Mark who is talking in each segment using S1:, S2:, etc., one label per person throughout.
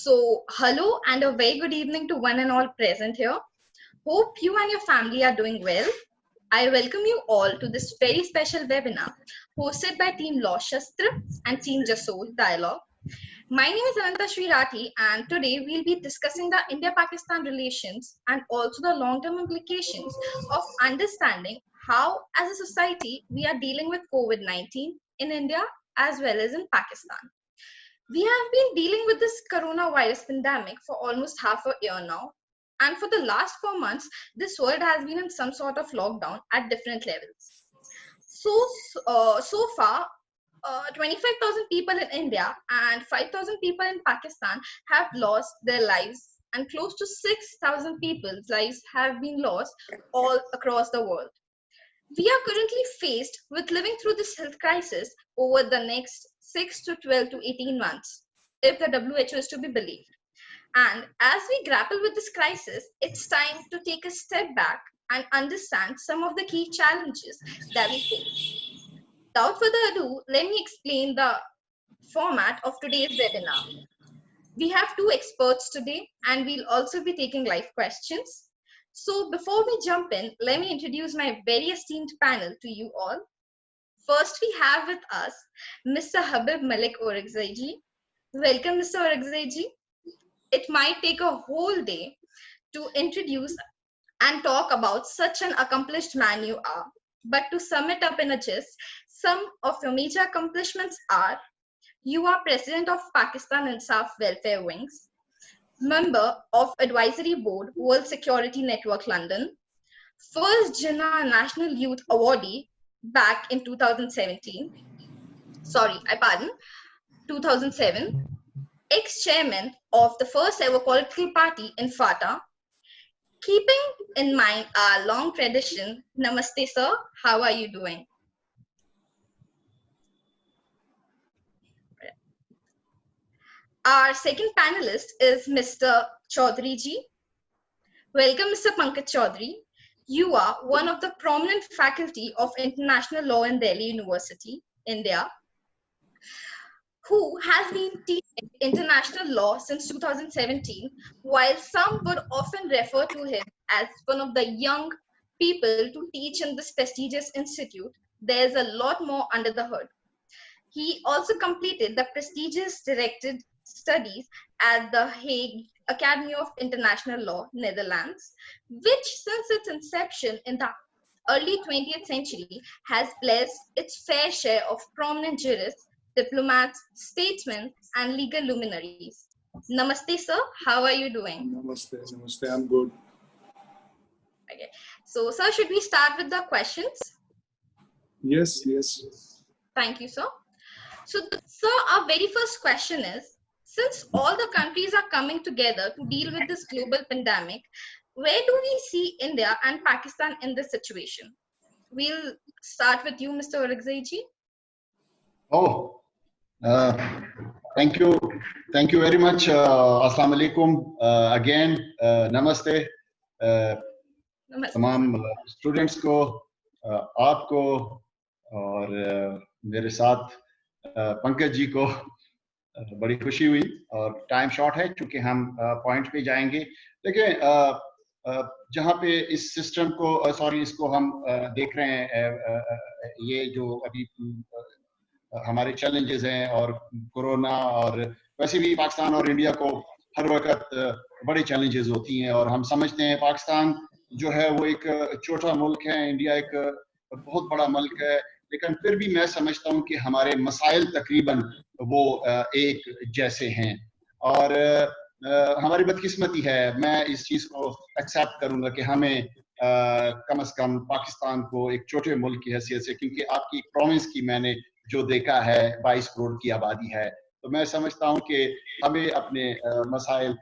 S1: Hello and a very good evening to one and all present here. Hope you and your family are doing well. I welcome you all to this very special webinar hosted by Team Law Shastra and Team Jasool Dialogue. My name is Ananta Srirati, and today we'll be discussing the India-Pakistan relations and also the long-term implications of understanding how, as a society, we are dealing with COVID-19 in India as well as in Pakistan. We have been dealing with this coronavirus pandemic for almost half a year now. And for the last 4 months, this world has been in some sort of lockdown at different levels. So far, 25,000 people in India and 5,000 people in Pakistan have lost their lives, and close to 6,000 people's lives have been lost all across the world. We are currently faced with living through this health crisis over the next 6 to 12 to 18 months, if the WHO is to be believed. And as we grapple with this crisis, it's time to take a step back and understand some of the key challenges that we face. Without further ado, let me explain the format of today's webinar. We have two experts today, and we'll also be taking live questions. So before we jump in, let me introduce my very esteemed panel to you all. First, we have with us Mr. Habib Malik Orakzai. Welcome, Mr. Orakzai. It might take a whole day to introduce and talk about such an accomplished man you are. But to sum it up in a gist, some of your major accomplishments are: you are President of Pakistan Insaf Welfare Wings, Member of Advisory Board, World Security Network London, first Jinnah National Youth Awardee back in 2007, ex-chairman of the first ever political party in FATA. Keeping in mind our long tradition, Namaste sir, how are you doing? Our second panelist is Mr. Chaudhary ji. Welcome, Mr. Pankaj Chaudhary. You are one of the prominent faculty of international law in Delhi University, India, who has been teaching international law since 2017, while some would often refer to him as one of the young people to teach in this prestigious institute. There's a lot more under the hood. He also completed the prestigious directed studies at the Hague Academy of International Law, Netherlands, which since its inception in the early 20th century has blessed its fair share of prominent jurists, diplomats, statesmen, and legal luminaries. Namaste, sir. How are you doing?
S2: Namaste. I'm good.
S1: Okay. So, sir, should we start with the questions?
S2: Yes.
S1: Thank you, sir. So, sir, our very first question is, since all the countries are coming together to deal with this global pandemic, where do we see India and Pakistan in this situation? We'll start with you, Mr. Orakzai ji.
S3: Thank you very much. Assalamu alaikum again. Namaste. तमाम students को, आपको और मेरे साथ पंकज जी को बड़ी खुशी हुई, और टाइम शॉर्ट है क्योंकि हम पॉइंट पे जाएंगे, लेकिन जहाँ पे इस सिस्टम को इसको हम देख रहे हैं, ये जो अभी हमारे चैलेंजेस हैं और कोरोना, और वैसे भी पाकिस्तान और इंडिया को हर वक्त बड़े चैलेंजेस होती हैं, और हम समझते हैं पाकिस्तान जो है वो एक छोटा मुल्क है, इंडिया एक बहुत बड़ा मुल्क है, लेकिन फिर भी मैं समझता हूँ कि हमारे मसाइल तकरीबन वो एक जैसे हैं, और हमारी बदकिस्मती है। मैं इस चीज़ को एक्सेप्ट करूँगा कि हमें कम से कम पाकिस्तान को एक छोटे मुल्क की हैसियत से, क्योंकि आपकी प्रोविंस की मैंने जो देखा है 22 करोड़ की आबादी है, तो मैं समझता हूँ कि हमें अपने मसाइल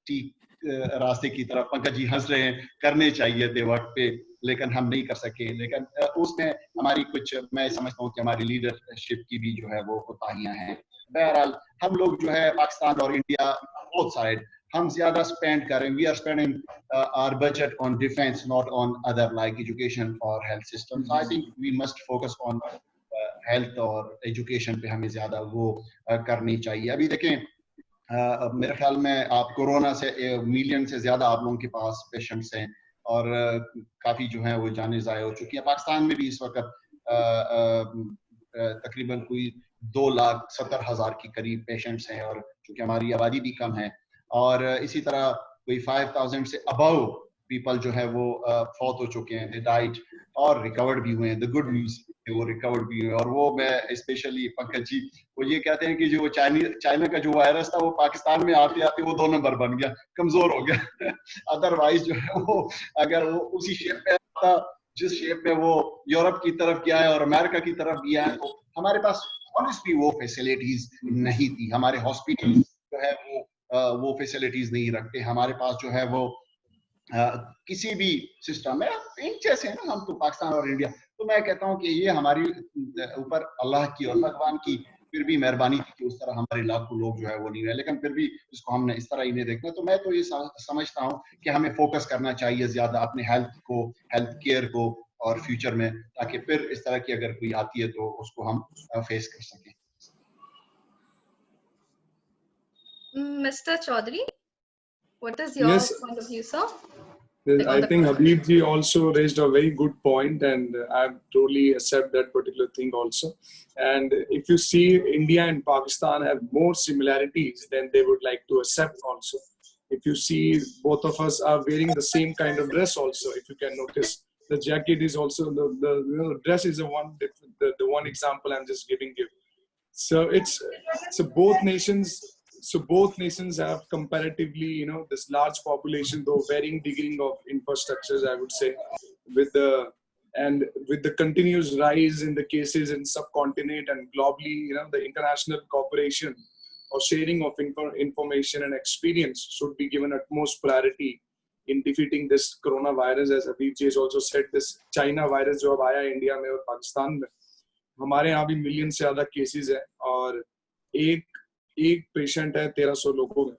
S3: ठीक रास्ते की तरफ, पंकज जी हंस रहे हैं, करने चाहिए थे वक्त पे, लेकिन हम नहीं कर सके। लेकिन उसमें हमारी कुछ, मैं समझता हूँ कि हमारी लीडरशिप की भी जो है वो कोताहियां हैं। बहरहाल हम लोग जो है पाकिस्तान और इंडिया बोथ साइड हम ज्यादा स्पेंड करें, we are spending our budget on defence, not on other like education और health system. I think we must focus on health और एजुकेशन पे हमें ज्यादा वो करनी चाहिए। अभी देखें मेरे ख्याल में आप कोरोना से मिलियन से ज्यादा आप लोगों के पास पेशेंट्स हैं और काफी जो है वो जाने ज़ाया हो चुकी है। पाकिस्तान में भी इस वक्त तकरीबन कोई 2,70,000 के करीब पेशेंट्स हैं और चूंकि हमारी आबादी भी कम है और इसी तरह कोई 5,000 से अबव पीपल जो है वो फौत हो चुके हैं, दे डाइड और रिकवर्ड भी हुए हैं। द गुड न्यूज वो रिकवर्ड भी हुए और वो मैं स्पेशली पंकज जी वो ये कहते हैं कि जो चाइना का जो वायरस था वो पाकिस्तान में आते आते वो 2 नंबर बन गया, कमजोर हो गया। अदरवाइज जो है वो अगर वो उसी शेप में आता जिस शेप में वो यूरोप की तरफ गया है और अमेरिका की तरफ गया है, तो हमारे पास ऑनेस्टली वो फैसिलिटीज नहीं थी। हमारे हॉस्पिटल जो है वो फैसिलिटीज नहीं रखते। हमारे पास जो है वो किसी भी सिस्टम में एक जैसे हैं ना हम तो पाकिस्तान और इंडिया। तो मैं कहता हूं कि ये हमारी ऊपर अल्लाह की और भगवान की फिर भी मेहरबानी थी कि उस तरह हमारे लाखों लोग जो है वो नहीं रहे, लेकिन फिर भी इसको हमने इस तरह ही नहीं देखना। तो मैं तो ये समझता हूं कि हमें फोकस करना चाहिए ज्यादा अपने हेल्थ को, हेल्थ केयर को और फ्यूचर में, ताकि फिर इस तरह की अगर कोई आती है तो उसको हम फेस कर सकें।
S1: Mr. Chaudhary, what is your
S2: Yes,
S1: point of view, sir?
S2: I think Habib ji also raised a very good point, and I totally accept that particular thing also. And if you see, India and Pakistan have more similarities than they would like to accept also. If you see, both of us are wearing the same kind of dress also. If you can notice, the jacket is also the dress is the one example I'm just giving you. So both nations have comparatively, this large population, though varying degree of infrastructures, I would say, with the continuous rise in the cases in subcontinent and globally, the international cooperation or sharing of information and experience should be given utmost priority in defeating this coronavirus. As Habib ji has also said, this China virus जो अब आया India में और पाकिस्तान में, हमारे यहाँ भी million से ज्यादा केसेस है और एक पेशेंट है 1300 लोगों में।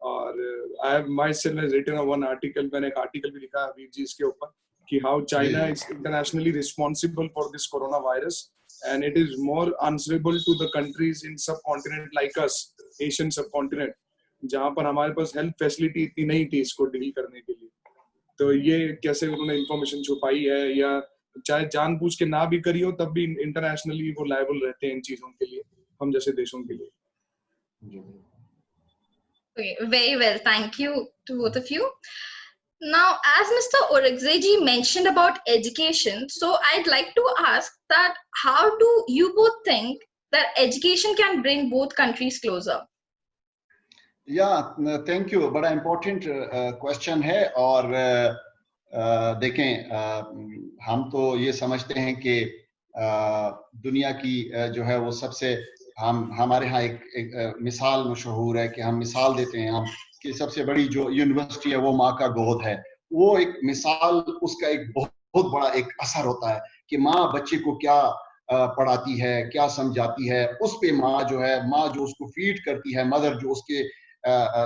S2: और I have myself has written one article, मैंने एक आर्टिकल भी लिखा अभी जी इसके ऊपर कि how China is internationally responsible for this corona virus and it is more answerable to the countries in subcontinent like us, Asian subcontinent, जहाँ पर हमारे पास हेल्थ फैसिलिटी इतनी नहीं थी इसको डील करने के लिए। तो ये कैसे उन्होंने इंफॉर्मेशन छुपाई है, या चाहे जानबूझ के ना भी करी हो तब भी इंटरनेशनली वो लायबल रहते हैं इन चीजों के लिए, हम जैसे देशों के लिए।
S1: Okay, very well. Thank you to both of you. Now, as Mr. Orakzai mentioned about education, so I'd like to ask that how do you both think that education can bring both countries closer?
S3: Yeah, thank you. बड़ा important question है और देखें हम तो ये समझते हैं कि दुनिया की जो है वो सबसे हमारे यहाँ एक मिसाल मशहूर है कि हम मिसाल देते हैं हम कि सबसे बड़ी जो यूनिवर्सिटी है वो माँ का गोद है। वो एक मिसाल, उसका एक बहुत बड़ा एक असर होता है कि माँ बच्चे को क्या पढ़ाती है, क्या समझाती है, उस पे माँ जो उसको फीड करती है, मदर जो उसके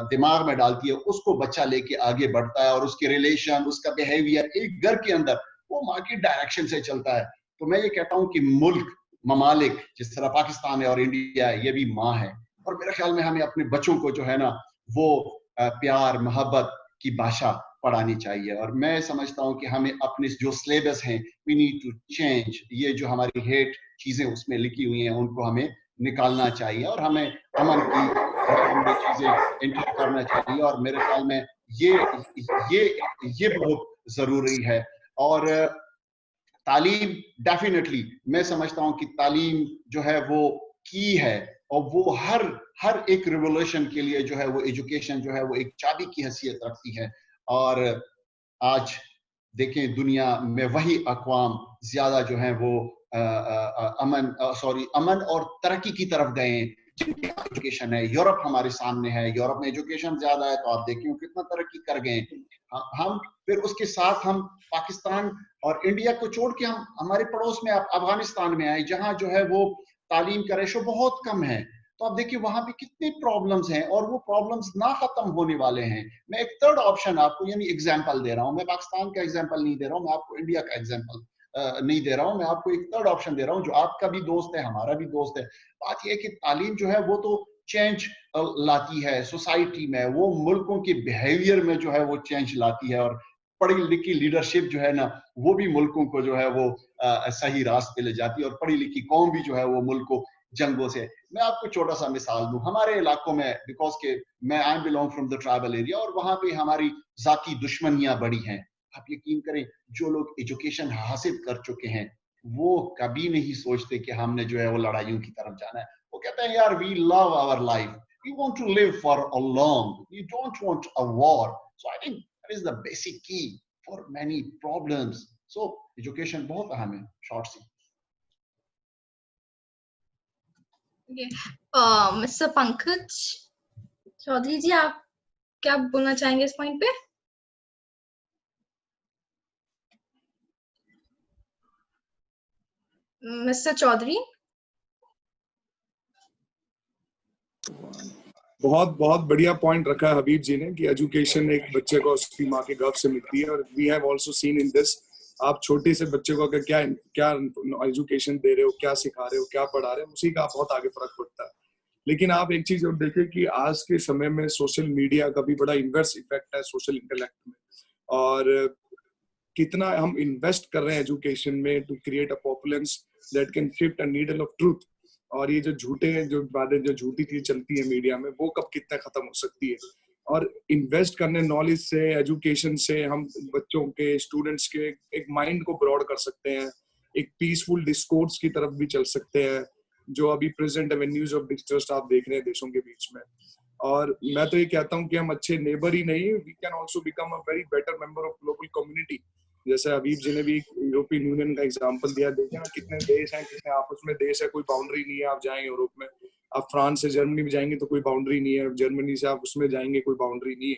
S3: दिमाग में डालती है, उसको बच्चा लेके आगे बढ़ता है और उसके रिलेशन, उसका बिहेवियर एक घर के अंदर वो माँ की डायरेक्शन से चलता है। तो मैं ये कहता हूँ कि मुल्क, ममालिक जिस तरह पाकिस्तान है और इंडिया है, ये भी माँ है और मेरे ख्याल में हमें अपने बच्चों को जो है ना वो प्यार मोहब्बत की भाषा पढ़ानी चाहिए। और मैं समझता हूँ कि हमें अपने जो सिलेबस हैं वी नीड टू चेंज, ये जो हमारी हेट चीजें उसमें लिखी हुई हैं उनको हमें निकालना चाहिए और हमें अमन की चीजें एंटर करना चाहिए और मेरे ख्याल में ये बहुत जरूरी है। और तालीम डेफिनेटली मैं समझता हूँ कि तालीम जो है वो की है और वो हर एक रिवोल्यूशन के लिए जो है वो एजुकेशन जो है वो एक चाबी की हैसियत रखती है। और आज देखें दुनिया में वही अक़वाम ज्यादा जो है वो अमन और तरक्की की तरफ गए हैं जिनकी एजुकेशन है। यूरोप हमारे सामने है, यूरोप में एजुकेशन ज्यादा है तो आप देखिए कितना तरक्की कर गए। हम फिर उसके साथ हम पाकिस्तान और इंडिया को छोड़ के हम हमारे पड़ोस में अफगानिस्तान में आए जहां जो है वो तालीम का रेशो बहुत कम है। तो आप देखिए वहां पे कितनी प्रॉब्लम्स हैं और वो प्रॉब्लम्स ना खत्म होने वाले हैं। मैं एक थर्ड ऑप्शन आपको यानी एग्जांपल दे रहा हूं, मैं पाकिस्तान का एग्जांपल नहीं दे रहा हूं, मैं आपको इंडिया का एग्जांपल नहीं दे रहा हूं, मैं आपको एक थर्ड ऑप्शन दे रहा हूं जो आपका भी दोस्त है हमारा भी दोस्त है। बात यह है कि तालीम जो है वो तो चेंज लाती है सोसाइटी में, वो मुल्कों के बिहेवियर में जो है वो चेंज लाती है, और पढ़ी लिखी लीडरशिप जो है ना वो भी मुल्कों को जो है वो सही रास्ते ले जाती है, और पढ़ी लिखी कौम भी जो है वो मुल्क को जंगों से। मैं आपको छोटा सा मिसाल दूं, हमारे इलाकों में, बिकॉज के मैं I belong from the tribal area, और वहां पे हमारी जाती दुश्मनियां बड़ी हैं। आप यकीन करें, जो लोग एजुकेशन हासिल कर चुके हैं वो कभी नहीं सोचते कि हमने जो है वो लड़ाइयों की तरफ जाना है। वो कहते हैं यार, we love our life, we want to live for a long, we don't want a war. So I think that is the basic key for many problems. So education बहुत अहम है। शॉर्ट सी।
S1: मिस्टर पंकज चौधरी जी, आप क्या बोलना चाहेंगे इस point पे? Mister Chaudhary.
S2: बहुत बहुत बढ़िया पॉइंट रखा है हबीब जी ने कि एजुकेशन एक बच्चे को उसकी माँ के गर्भ से मिलती है, और we have also seen in this. आप छोटे से बच्चे को अगर क्या क्या एजुकेशन दे रहे हो, क्या सिखा रहे हो, क्या पढ़ा रहे हो, उसी का बहुत आगे फर्क पड़ता है। लेकिन आप एक चीज और देखिए कि आज के समय में सोशल मीडिया का भी बड़ा इन्वर्स इफेक्ट है सोशल इंटेलेक्ट में, और कितना हम इन्वेस्ट कर रहे हैं एजुकेशन में to create a populace that can shift a needle of truth. और ये जो झूठे जो बातें, जो झूठी चीज चलती है मीडिया में, वो कब कितना खत्म हो सकती है। और इन्वेस्ट करने नॉलेज से, एजुकेशन से हम बच्चों के, स्टूडेंट्स के एक माइंड को ब्रॉड कर सकते हैं, एक पीसफुल डिस्कोर्स की तरफ भी चल सकते हैं, जो अभी प्रेजेंट एवेन्यूज ऑफ डिस्ट्रस्ट आप देख रहे हैं देशों के बीच में। और मैं तो ये कहता हूँ कि हम अच्छे नेबर ही नहीं, we can also become a very better member of global community. जैसे हबीब जी ने भी यूरोपियन यूनियन का एग्जांपल दिया, देखें ना कितने देश हैं, कितने आपस में देश है, कोई बाउंड्री नहीं है। आप जाएं यूरोप में, आप फ्रांस से जर्मनी में जाएंगे तो कोई बाउंड्री नहीं है, जर्मनी से आप उसमें जाएंगे कोई बाउंड्री नहीं है।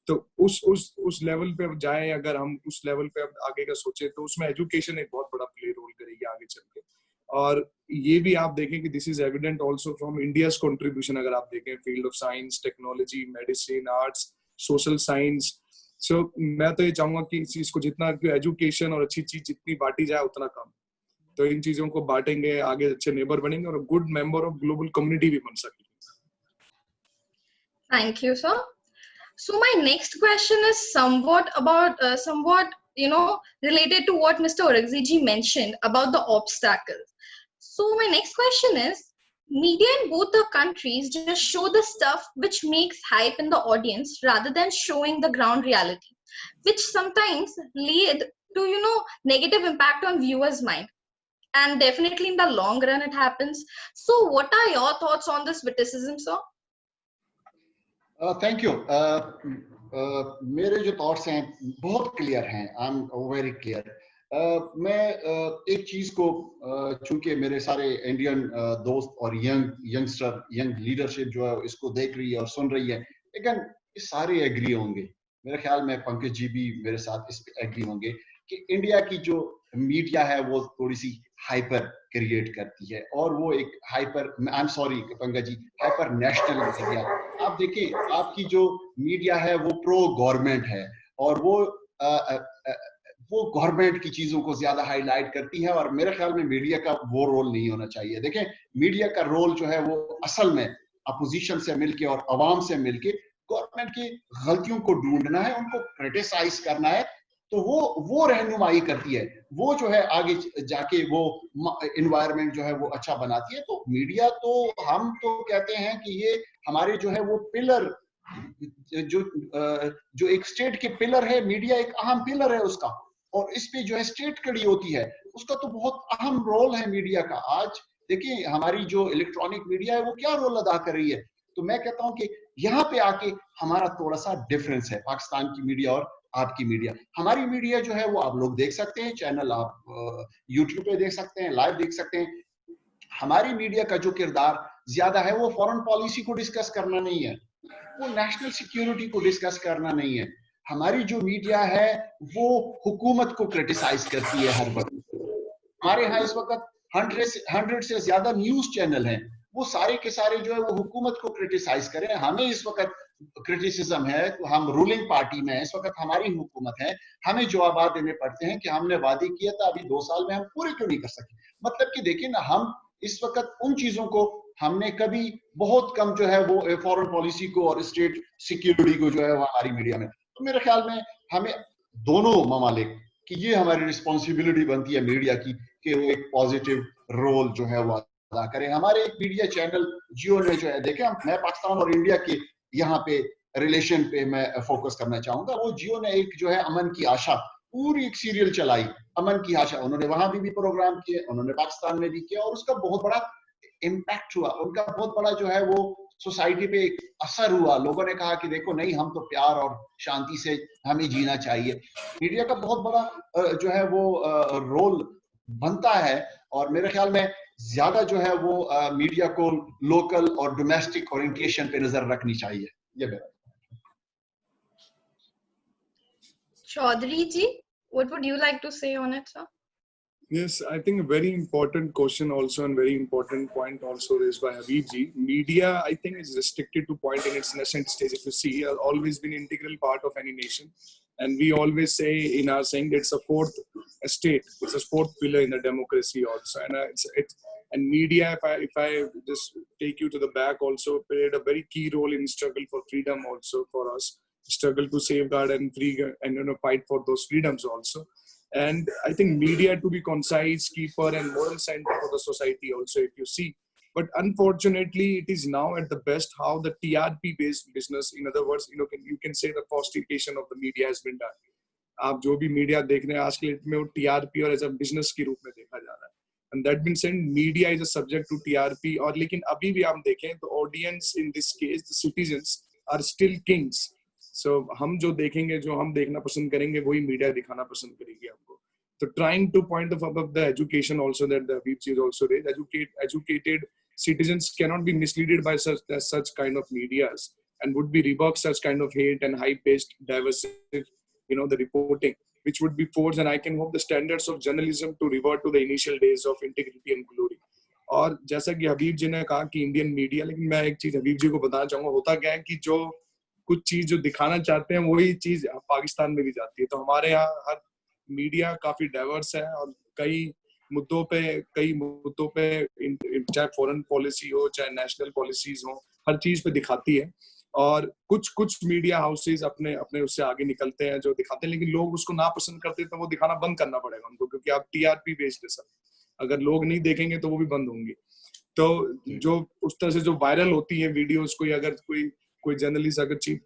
S2: तो उस लेवल पे जाएं, अगर हम उस लेवल पे आगे का सोचे तो उसमें एजुकेशन एक बहुत बड़ा प्ले रोल करेगी आगे चल के। और ये भी आप देखें कि this is evident also from India's contribution. अगर आप देखें field of science, technology, medicine, arts, social science. So मैं तो ये चाहूंगा कि इस चीज को जितना एजुकेशन और अच्छी चीज जितनी बांटी जाए उतना कम। तो इन चीजों को बांटेंगे, आगे अच्छे नेबर बनेंगे और good member of global community भी बन सकेंगे।
S1: Thank you, sir. So my next question is somewhat related to what Mr. Orakzai ji mentioned about the obstacles. So my next question is, media in both the countries just show the stuff which makes hype in the audience rather than showing the ground reality, which sometimes lead to negative impact on viewers' mind. And definitely in the long run it happens. So what are your thoughts on this witticism, sir?
S3: Thank you. मेरे जो thoughts हैं बहुत clear हैं, I am very clear. मैं एक चीज को, चूंकि मेरे सारे इंडियन दोस्त और यंग लीडरशिप जो है इसको देख रही है और सुन रही है, लेकिन ये सारे एग्री होंगे, मेरे ख्याल में पंकज जी भी मेरे साथ इस पे एग्री होंगे कि इंडिया की जो मीडिया है वो थोड़ी सी हाइपर क्रिएट करती है, और वो एक hyper, I am sorry Pankaj ji, hyper national media. आप देखिए, आपकी जो मीडिया है वो प्रो गवर्नमेंट है, और वो गवर्नमेंट की चीजों को ज्यादा हाईलाइट करती है, और मेरे ख्याल में मीडिया का वो रोल नहीं होना चाहिए। देखें, मीडिया का रोल जो है वो असल में अपोजिशन से मिलके और अवाम से मिलके गवर्नमेंट की गलतियों को ढूंढना है, उनको क्रिटिसाइज करना है, तो वो रहनुमाई करती है, वो जो है आगे जाके वो एनवायरनमेंट जो है वो अच्छा बनाती है। तो मीडिया तो हम तो कहते हैं कि ये हमारे जो है वो पिलर, जो एक स्टेट के पिलर है, मीडिया एक अहम पिलर है उसका, और इस पे जो है स्टेट खड़ी होती है, उसका तो बहुत अहम रोल है मीडिया का। आज देखिए हमारी जो इलेक्ट्रॉनिक मीडिया है वो क्या रोल अदा कर रही है। तो मैं कहता हूं कि यहाँ पे आके हमारा थोड़ा सा डिफरेंस है, पाकिस्तान की मीडिया और आपकी मीडिया। हमारी मीडिया जो है वो आप लोग देख सकते हैं, चैनल आप यूट्यूब पे देख सकते हैं, लाइव देख सकते हैं। हमारी मीडिया का जो किरदार ज्यादा है वो फॉरेन पॉलिसी को डिस्कस करना नहीं है, वो नेशनल सिक्योरिटी को डिस्कस करना नहीं है। हमारी जो मीडिया है वो हुकूमत को क्रिटिसाइज करती है हर वक्त। हमारे यहाँ इस वक्त 100 से ज्यादा न्यूज चैनल हैं, वो सारे के सारे जो है वो हुकूमत को क्रिटिसाइज करें। हमें इस वक्त क्रिटिसिज्म है, तो हम रूलिंग पार्टी में है, इस वक्त हमारी हुकूमत है, हमें जवाब देने पड़ते हैं कि हमने वादे किया था, अभी 2 साल में हम पूरे क्यों नहीं कर सके। मतलब कि देखिए ना, हम इस वक्त उन चीजों को हमने कभी बहुत कम जो है वो फॉरेन पॉलिसी को और स्टेट सिक्योरिटी को जो है वो हमारी मीडिया में। तो मेरे ख्याल में हमें दोनों ममालिक कि ये हमारी रिस्पॉन्सिबिलिटी बनती है मीडिया की कि वो एक पॉजिटिव रोल जो है वो अदा करें। हमारे एक मीडिया चैनल जियो ने जो है, देखें मैं पाकिस्तान और इंडिया के यहाँ पे रिलेशन पे मैं फोकस करना चाहूंगा। वो जियो ने एक जो है अमन की आशा पूरी एक सीरियल चलाई, अमन की आशा। उन्होंने वहां भी प्रोग्राम किए, उन्होंने पाकिस्तान में भी किया और उसका बहुत बड़ा इम्पैक्ट हुआ। उनका बहुत बड़ा जो है वो सोसाइटी पे एक असर हुआ। लोगों ने कहा कि देखो नहीं, हम तो प्यार और शांति से हमें जीना चाहिए। मीडिया का बहुत बड़ा जो है वो रोल बनता है और मेरे ख्याल में ज्यादा जो है वो मीडिया को लोकल और डोमेस्टिक ओरिएंटेशन पे नजर रखनी चाहिए। ये मेरा।
S1: Chaudhary ji, what would you like to say on it, sir?
S2: Yes, I think a very important question also and very important point also raised by Habib ji. Media, I think, is restricted to point in its nascent stage. If you see, has always been an integral part of any nation. And we always say in our saying that it's a fourth estate, it's a fourth pillar in the democracy also. And and media, if I just take you to the back, also played a very key role in struggle for freedom also for us, struggle to safeguard and free and fight for those freedoms also. And I think media to be concise, keeper and moral center for the society also, if you see. But unfortunately, it is now at the best how the TRP based business, in other words, you can say the falsification of the media has been done. आप जो भी media देख रहे हैं आज के date में वो टीआरपी और एज अ बिजनेस के रूप में देखा जा रहा है। And that means media is a subject to TRP. और लेकिन अभी भी हम देखें तो audience in this case the citizens are still kings. So हम जो देखेंगे, जो हम देखना पसंद करेंगे, वही मीडिया दिखाना पसंद करेगी हमको। तो trying two point of above the education also that the Habib is also raised, educated citizens cannot be misleaded by such kind of medias and would be rebuke such kind of hate and high-paced divisive, the reporting, which would be forced. And I can hope the standards of journalism to revert to the initial days of integrity and glory. और जैसा कि हबीब जी ने कहा कि Indian media, लेकिन मैं एक चीज हबीब जी को बताना चाहूंगा, होता क्या है कि जो कुछ चीज जो दिखाना चाहते हैं वही चीज पाकिस्तान में भी जाती है। तो हमारे यहाँ हर मीडिया काफी डाइवर्स है और कई मुद्दों पे चाहे फॉरेन पॉलिसी हो चाहे नेशनल पॉलिसीज हो, हर चीज पे दिखाती है। और कुछ मीडिया हाउसेस अपने उससे आगे निकलते हैं जो दिखाते हैं, लेकिन लोग उसको ना पसंद करते तो वो दिखाना बंद करना पड़ेगा उनको, क्योंकि आप टीआरपी बेस्ड है सब। अगर लोग नहीं देखेंगे तो वो भी बंद होंगी। तो जो उस तरह से जो वायरल होती है वीडियोस, कोई अगर कोई जर्नलिस्ट अगर चीप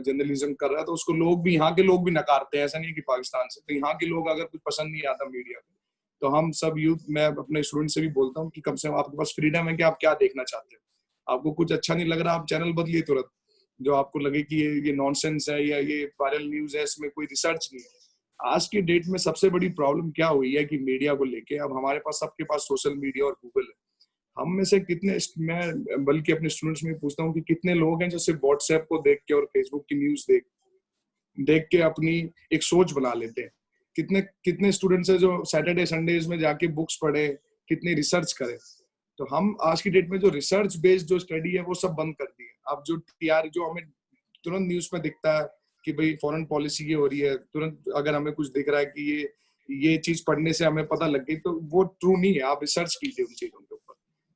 S2: जर्नलिज्म कर रहा है तो उसको लोग भी, यहाँ के लोग भी नकारते हैं। ऐसा नहीं है कि पाकिस्तान से, तो यहाँ के लोग अगर कुछ पसंद नहीं आता मीडिया को, तो हम सब यूथ, मैं अपने स्टूडेंट से भी बोलता हूँ कि कम से कम आपके पास फ्रीडम है कि आप क्या देखना चाहते हो। आपको कुछ अच्छा नहीं लग रहा, आप चैनल बदलिए तुरंत। जो आपको लगे कि ये नॉनसेंस है या ये वायरल न्यूज है, इसमें कोई रिसर्च नहीं है। आज की डेट में सबसे बड़ी प्रॉब्लम क्या हुई है कि मीडिया को लेके अब हमारे पास, सबके पास सोशल मीडिया और गूगल है। हम में से कितने, मैं बल्कि अपने स्टूडेंट्स में पूछता हूँ कि कितने लोग हैं जो सिर्फ व्हाट्सएप को देख के और फेसबुक की न्यूज देख के अपनी एक सोच बना लेते हैं। कितने स्टूडेंट्स हैं जो सैटरडे संडेज में जाके बुक्स पढ़े, कितने रिसर्च करें। तो हम आज की डेट में जो रिसर्च बेस्ड जो स्टडी है वो सब बंद कर दी है। अब जो हमें तुरंत न्यूज में दिखता है कि भाई फॉरेन पॉलिसी ये हो रही है, तुरंत अगर हमें कुछ दिख रहा है कि ये चीज पढ़ने से हमें पता लग गई, तो वो ट्रू नहीं है। आप रिसर्च कीजिए उन चीजों के ऊपर।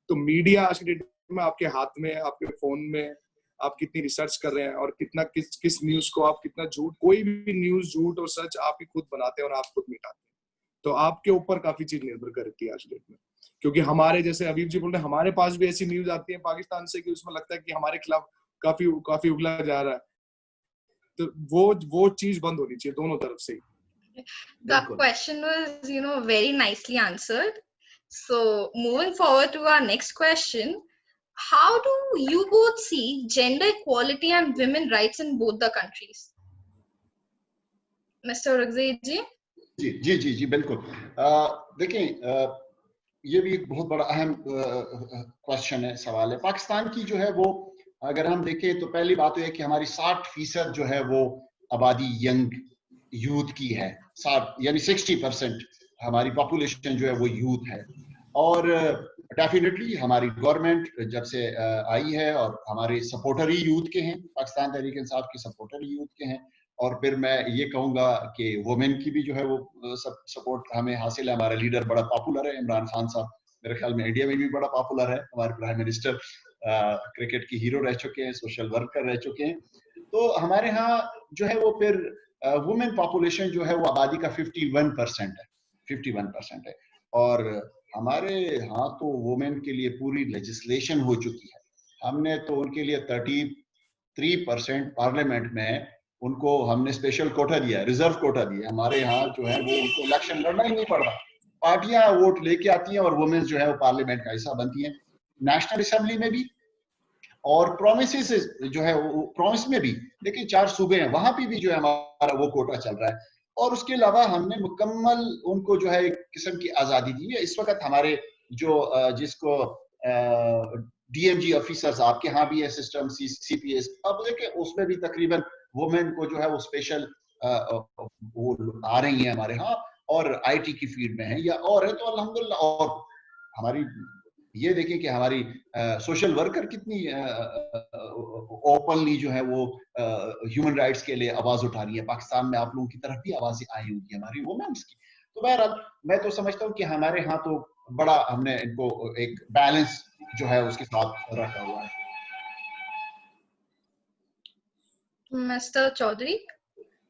S2: तो मीडिया आज की डेट में आपके हाथ में, आपके फोन में, आप कितनी रिसर्च कर रहे हैं और कितना किस न्यूज को आप कितना झूठ, कोई भी न्यूज झूठ और सच आप ही खुद बनाते हैं और आप खुद मिटाते हैं। तो आपके ऊपर काफी चीज निर्भर करती है आज डेट में। क्योंकि हमारे जैसे हबीब जी बोल रहे हैं, हमारे पास भी ऐसी न्यूज आती है पाकिस्तान से कि उसमें लगता है कि हमारे खिलाफ काफी उगला जा रहा है। तो वो चीज बंद होनी चाहिए दोनों तरफ से।
S1: The question was, very nicely answered. So moving forward to our next question, how do you both see gender equality and women rights in both the countries? Mr. Ragzid ji?
S3: जी बिल्कुल। देखें, ये भी एक बहुत बड़ा अहम क्वेश्चन है, सवाल है। पाकिस्तान की जो है वो अगर हम देखें तो पहली बात तो है कि हमारी 60% जो है वो आबादी यंग यूथ की है। 60 यानी 60% हमारी पॉपुलेशन जो है वो यूथ है। और डेफिनेटली हमारी गवर्नमेंट जब से आई है और हमारे सपोर्टर ही यूथ के हैं, पाकिस्तान तहरीक इंसाफ के सपोर्टर ही यूथ के हैं। और फिर मैं ये कहूँगा कि वुमेन की भी जो है वो सब सपोर्ट हमें हासिल है। हमारा लीडर बड़ा पॉपुलर है, इमरान खान साहब मेरे ख्याल में इंडिया में भी बड़ा पॉपुलर है। हमारे प्राइम मिनिस्टर क्रिकेट की हीरो रह चुके हैं, सोशल वर्कर रह चुके हैं। तो हमारे यहाँ जो है वो फिर वुमेन पॉपुलेशन जो है वो आबादी का 51% है, 51% है। और हमारे यहाँ तो वुमेन के लिए पूरी लेजिस्लेशन हो चुकी है। हमने तो उनके लिए 33% पार्लियामेंट में उनको हमने स्पेशल कोटा दिया, रिजर्व कोटा दिया। हमारे यहाँ जो है वो उनको इलेक्शन लड़ना ही नहीं पड़ रहा, पार्टियां वोट लेके आती हैं और वुमेन्स जो है वो पार्लियामेंट का हिस्सा बनती हैं, नेशनल असेंबली में भी और प्रोमिस जो है वो प्रोमिस में भी। लेकिन 4 सूबे हैं, वहां पे भी जो है हमारा वो कोटा चल रहा है। और उसके अलावा हमने मुकम्मल उनको जो है एक किस्म की आजादी दी है। इस वक्त हमारे जो जिसको डीएमजी ऑफिसर्स, आपके यहाँ भी है सिस्टम, सीपीएस, अब देखिए उसमें भी तकरीबन वुमेन को जो है वो स्पेशल वो आ रही है हमारे यहाँ, और आईटी की फील्ड में है या और है, तो अल्हम्दुलिल्लाह। और हमारी ये देखिए कि हमारी सोशल वर्कर कितनी ओपनली जो है वो ह्यूमन राइट्स के लिए आवाज उठा रही है। पाकिस्तान में आप लोगों की तरफ भी आवाजें आई होंगी हमारी वुमेन्स की। तो बहरहाल मैं तो समझता हूँ कि हमारे यहाँ तो बड़ा हमने इनको एक बैलेंस जो है उसके साथ रखा हुआ है।
S1: मिस्टर चौधरी,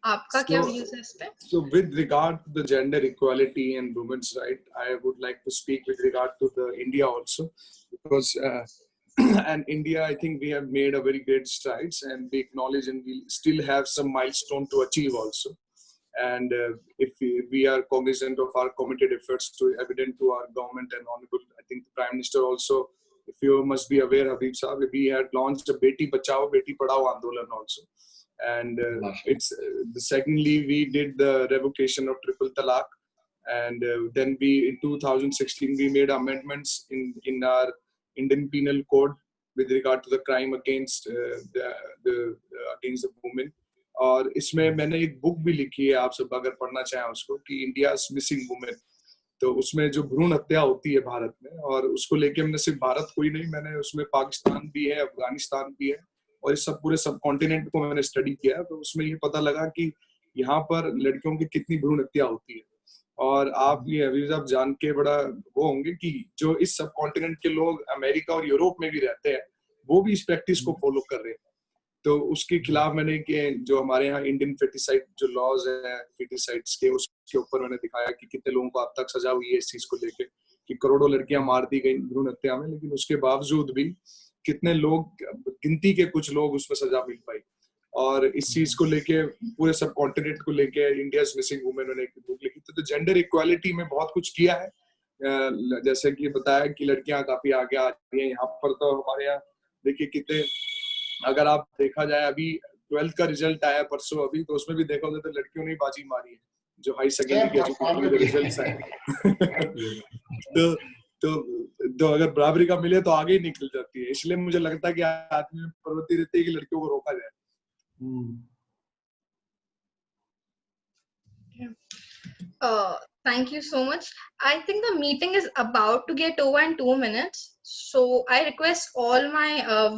S1: आपका क्या व्यूज है इस पे?
S2: So with regard to the gender equality and women's right, I would like to speak with regard to the India also, because and India, I think we have made a very great strides, and we acknowledge and we still have some milestone to achieve also. And if we are cognizant of our committed efforts to evident to our government and honorable, I think the Prime Minister also, if you must be aware, Habib Saab, we had launched a Beti Bachao, Beti Padhao Andolan also. And it's secondly we did the revocation of triple talaq, and then we in 2016 we made amendments in our Indian Penal Code with regard to the crime against against the women. और इसमें मैंने एक book भी लिखी है, आप सब अगर पढ़ना चाहें उसको, कि इंडियाज मिसिंग वुमेन। तो उसमें जो भ्रूण हत्या होती है भारत में, और उसको लेके हमने सिर्फ भारत को ही नहीं, मैंने उसमें पाकिस्तान भी है, अफगानिस्तान भी है, और इस सब पूरे सब कॉन्टिनेंट को मैंने स्टडी किया। तो उसमें ये पता लगा कि यहाँ पर लड़कियों की कितनी भ्रूण हत्या होती है। और आप ये अभी आप जान के बड़ा वो होंगे कि जो इस सब कॉन्टिनेंट के लोग अमेरिका और यूरोप में भी रहते हैं, वो भी इस प्रैक्टिस को फॉलो कर रहे हैं। तो उसके खिलाफ मैंने जो हमारे यहाँ इंडियन फेटिसाइड जो लॉज है फेटिसाइड्स के, उसके ऊपर मैंने दिखाया कि कितने लोगों को अब तक सजा हुई है इस चीज को लेके, कि करोड़ों लड़कियां मार दी गई भ्रूण हत्या में, लेकिन उसके बावजूद भी कितने लोग, गिनती के कुछ लोग उसमें सजा मिल पाई। और इस चीज को लेके पूरे सब कॉन्टिनेंट को लेके इंडियाज मिसिंग वुमेन ने एक बुक लिखी। तो जेंडर इक्वालिटी में बहुत कुछ किया है, जैसे कि बताया कि लड़कियां काफी आगे आ रही हैं यहाँ पर। तो हमारे यहाँ देखिए कितने, अगर आप देखा जाए अभी 12th का रिजल्ट आया परसों अभी, तो उसमें भी देखोगे तो लड़कियों ने बाजी मारी है, जो हाई सेकेंडरी के एजुकेशन में रिजल्ट्स आए। तो अगर बराबरी का मिले तो आगे ही निकल जाती है। इसलिए मुझे लगता है कि आदमी में प्रवृत्ति रहती है कि लड़कियों को रोका जाए।
S1: Thank you so much. I think the meeting is about to get over in 2 minutes. So I request all my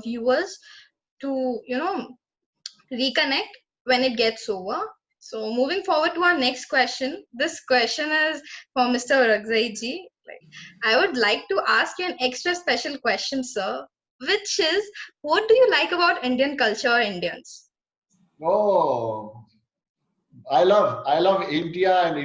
S1: viewers to, reconnect when it gets over. So moving forward to our next question. This question is for Mr. Ragzai ji. I would like to ask you an extra special question, sir, which is, what do you like about Indian culture or Indians?
S3: Oh, I love India and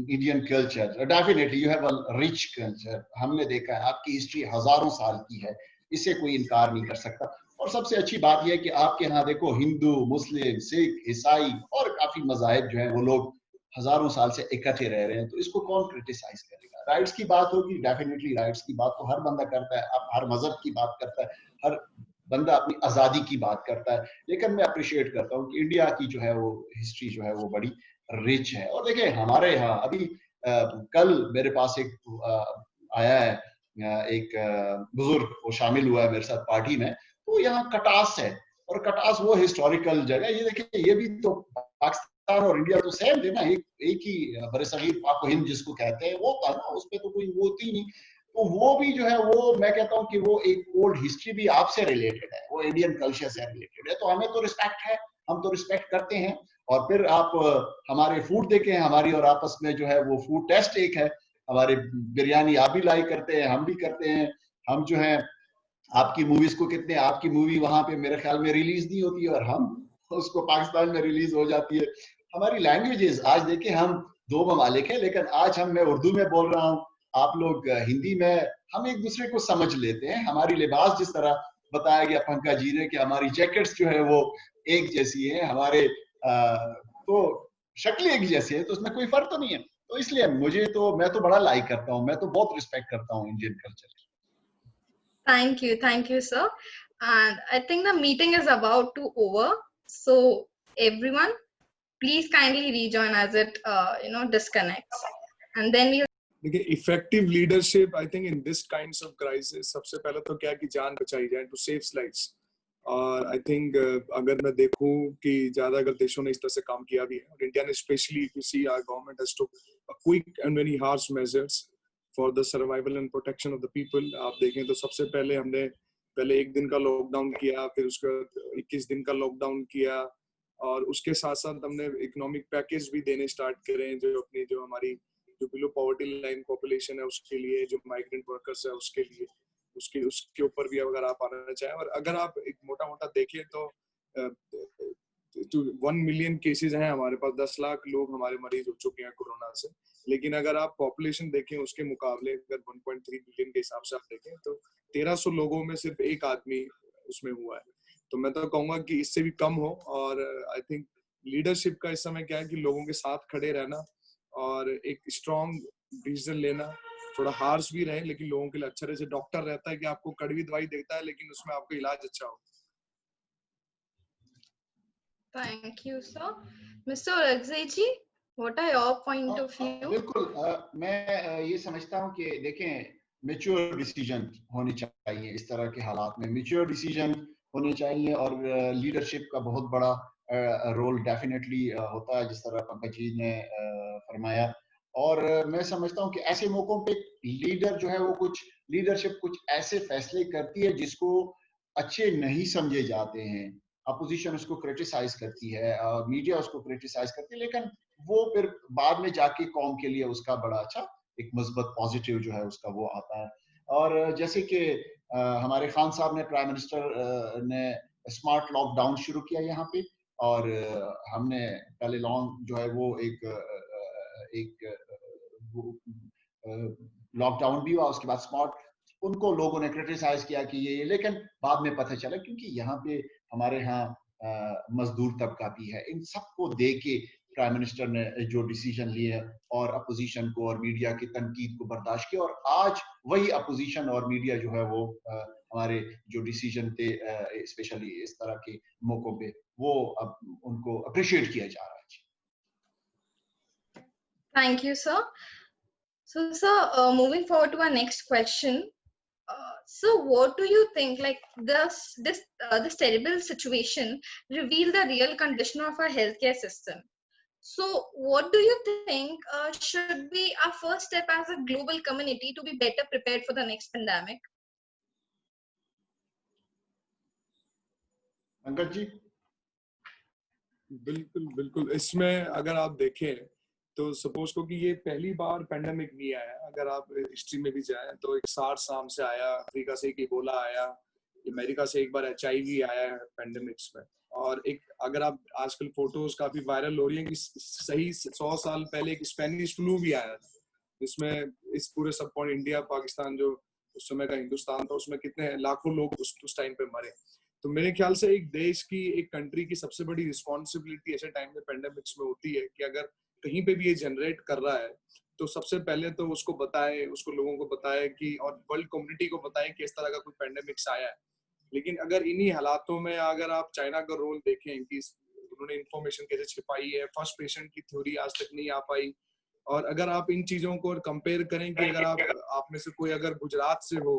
S3: Indian culture. Definitely, you have a rich culture. हमने देखा है आपकी history हजारों साल की है, इसे कोई इनकार नहीं कर सकता। और सबसे अच्छी बात यह है कि आपके यहाँ देखो हिंदू, मुस्लिम, सिख, ईसाई और काफी मज़ाहिब जो हैं वो लोग हजारों साल से इकट्ठे रह रहे हैं। तो इसको कौन क्रिटिसाइज करेगा? राइट्स की बात होगी, डेफिनेटली राइट्स की बात तो हर बंदा करता है, हर मजहब की बात करता है, हर बंदा अपनी आजादी की बात करता है। लेकिन मैं अप्रिशिएट करता हूँ कि इंडिया की जो है वो हिस्ट्री जो है वो बड़ी रिच है। और देखिए हमारे यहाँ अभी कल मेरे पास एक आया है एक बुजुर्ग, वो शामिल हुआ है मेरे साथ पार्टी में। तो यहाँ कटास है, और कटास वो हिस्टोरिकल जगह, ये देखिए ये भी तो पाकिस्तान और इंडिया तो सेम थे ना, एक ही बरसगीर पाक हिंद जिसको कहते हैं वो था ना, उसमें तो कोई वो थी नहीं। तो वो भी जो है वो मैं कहता हूँ कि वो एक ओल्ड हिस्ट्री भी आपसे रिलेटेड है, वो इंडियन कल्चर से रिलेटेड है। तो हमें तो रिस्पेक्ट है, हम तो रिस्पेक्ट करते हैं। और फिर आप हमारे फूड देखें, हमारी और आपस में जो है वो फूड टेस्ट एक है, हमारे बिरयानी आप भी लाइक करते हैं, हम भी करते हैं। हम जो है आपकी मूवीज को कितने, आपकी मूवी वहां पे मेरे ख्याल में रिलीज नहीं होती है और हम उसको पाकिस्तान में रिलीज हो जाती है। हमारी लैंग्वेजेस आज देखिए, हम दो ममालिक हैं, लेकिन आज मैं उर्दू में बोल रहा हूँ, आप लोग हिंदी में, हम एक दूसरे को समझ लेते हैं। हमारी लिबास जिस तरह बताया गया पंकज जी ने कि हमारी जैकेट्स जो है वो एक जैसी है, हमारे तो शक्ल एक जैसी है, तो उसमें कोई फर्क तो नहीं है। तो इसलिए मैं तो बड़ा लाइक करता हूँ, मैं तो बहुत रिस्पेक्ट करता हूँ इंडियन कल्चर की।
S1: Thank you, sir. And I think the meeting is about to over. So everyone, please kindly rejoin as it disconnects, and then we'll.
S2: देखिए, effective leadership I think in this kinds of crisis, सबसे पहले तो क्या कि जान बचाई जाए to save lives. और आई थिंक अगर मैं देखूं कि ज्यादा अगर देशों ने इस तरह से काम किया भी है, और इंडिया ने specially, if you see our government has took quick and very harsh measures for the survival and protection of the people. आप देखें तो सबसे पहले हमने पहले 1 दिन का लॉकडाउन किया, फिर उसके बाद 21 दिन का लॉकडाउन किया, और उसके साथ साथ हमने इकोनॉमिक पैकेज भी देने स्टार्ट करे, जो हमारी जो बिलो पॉवर्टी लाइन पॉपुलेशन है उसके लिए, जो माइग्रेंट वर्कर्स है उसके लिए, उसके ऊपर भी अगर आप आना चाहें। और अगर आप एक मोटा देखें तो 1 मिलियन केसेस हैं हमारे पास, 10 लाख लोग हमारे मरीज हो चुके हैं कोरोना से। लेकिन अगर आप पॉपुलेशन देखें उसके मुकाबले, अगर 1.3 बिलियन के हिसाब से आप देखें तो 1300 लोगों में सिर्फ एक आदमी उसमें हुआ है। तो मैं तो कहूंगा कि इससे भी कम हो। और आई थिंक लीडरशिप का इस समय क्या है कि लोगों के साथ खड़े रहना और एक स्ट्रॉन्ग डिसीजन लेना, थोड़ा हार्श भी रहे लेकिन लोगों के लिए अच्छा। जैसे डॉक्टर रहता है कि आपको कड़वी दवाई देता है लेकिन उसमें आपका इलाज अच्छा हो।
S1: Thank you, sir. Mr. Ragzai ji, what are your point of view?
S3: बिल्कुल, मैं ये समझता हूँ कि देखें, मैच्योर डिसीजन होने चाहिए इस तरह के हालात में, मैच्योर डिसीजन होने चाहिए। और लीडरशिप का बहुत बड़ा रोल डेफिनेटली होता है, जिस तरह पंकज जी ने फरमाया। और मैं समझता हूँ कि ऐसे मौकों पे लीडर जो है वो लीडरशिप कुछ ऐसे फैसले करती है जिसको अच्छे नहीं समझे जाते हैं। अपोजिशन उसको क्रिटिसाइज करती है, मीडिया उसको क्रिटिसाइज करती है, लेकिन वो फिर बाद में जाके कौम के लिए उसका बड़ा अच्छा एक मजबूत पॉजिटिव जो है उसका वो आता है। और जैसे कि हमारे खान साहब ने, प्राइम मिनिस्टर ने स्मार्ट लॉकडाउन शुरू किया यहाँ पे, और हमने पहले लॉन्ग जो है वो एक लॉकडाउन भी हुआ, उसके बाद स्मार्ट, उनको लोगों ने क्रिटिसाइज किया कि ये, लेकिन बाद में पता चला क्योंकि यहाँ पे हमारे यहाँ मजदूर तबका भी है, इन सबको देख के प्राइम मिनिस्टर ने जो डिसीजन लिए और अपोजिशन को और मीडिया की तनकीद को बर्दाश्त किया। और आज वही अपोजिशन और मीडिया जो है वो हमारे जो डिसीजन थे स्पेशली इस तरह के मौकों पे, वो अब उनको अप्रिशिएट किया जा रहा है।
S1: Thank you, sir. So, sir, moving forward to our next question. So, what do you think? Like this terrible situation revealed the real condition of our healthcare system. So, what do you think should be our first step as a global community to be better prepared for the next pandemic?
S3: Uncle ji.
S2: बिल्कुल इसमें अगर आप देखें तो suppose को कि ये पहली बार पेंडेमिक नहीं आया। अगर आप हिस्ट्री में भी जाएं तो एक सार्स नाम से आया, अफ्रीका से एक इबोला आया, अमेरिका से एक बार HIV आया है पेंडेमिक्स में। और एक अगर आप आजकल फोटोज काफी वायरल हो रही हैं कि सही 100 साल पहले एक स्पेनिश फ्लू भी आया था, जिसमें इस पूरे सब पॉइंट इंडिया पाकिस्तान जो उस समय का हिंदुस्तान था उसमें कितने लाखों लोग उस टाइम पे मरे। तो मेरे ख्याल से एक देश की, एक कंट्री की सबसे बड़ी रिस्पॉन्सिबिलिटी ऐसे टाइम में पेंडेमिक्स में होती है कि अगर कहीं पे भी ये जनरेट कर रहा है तो सबसे पहले तो उसको बताए, उसको लोगों को बताए कि, और वर्ल्ड कम्युनिटी को बताए कि इस तरह का कोई पेंडेमिक्स आया है। लेकिन अगर इन्हीं हालातों में अगर आप चाइना का रोल देखें कि उन्होंने इंफॉर्मेशन कैसे छिपाई है, फर्स्ट पेशेंट की थ्योरी आज तक नहीं आ पाई। और अगर आप इन चीजों को कंपेयर करें कि अगर आप में से कोई अगर गुजरात से हो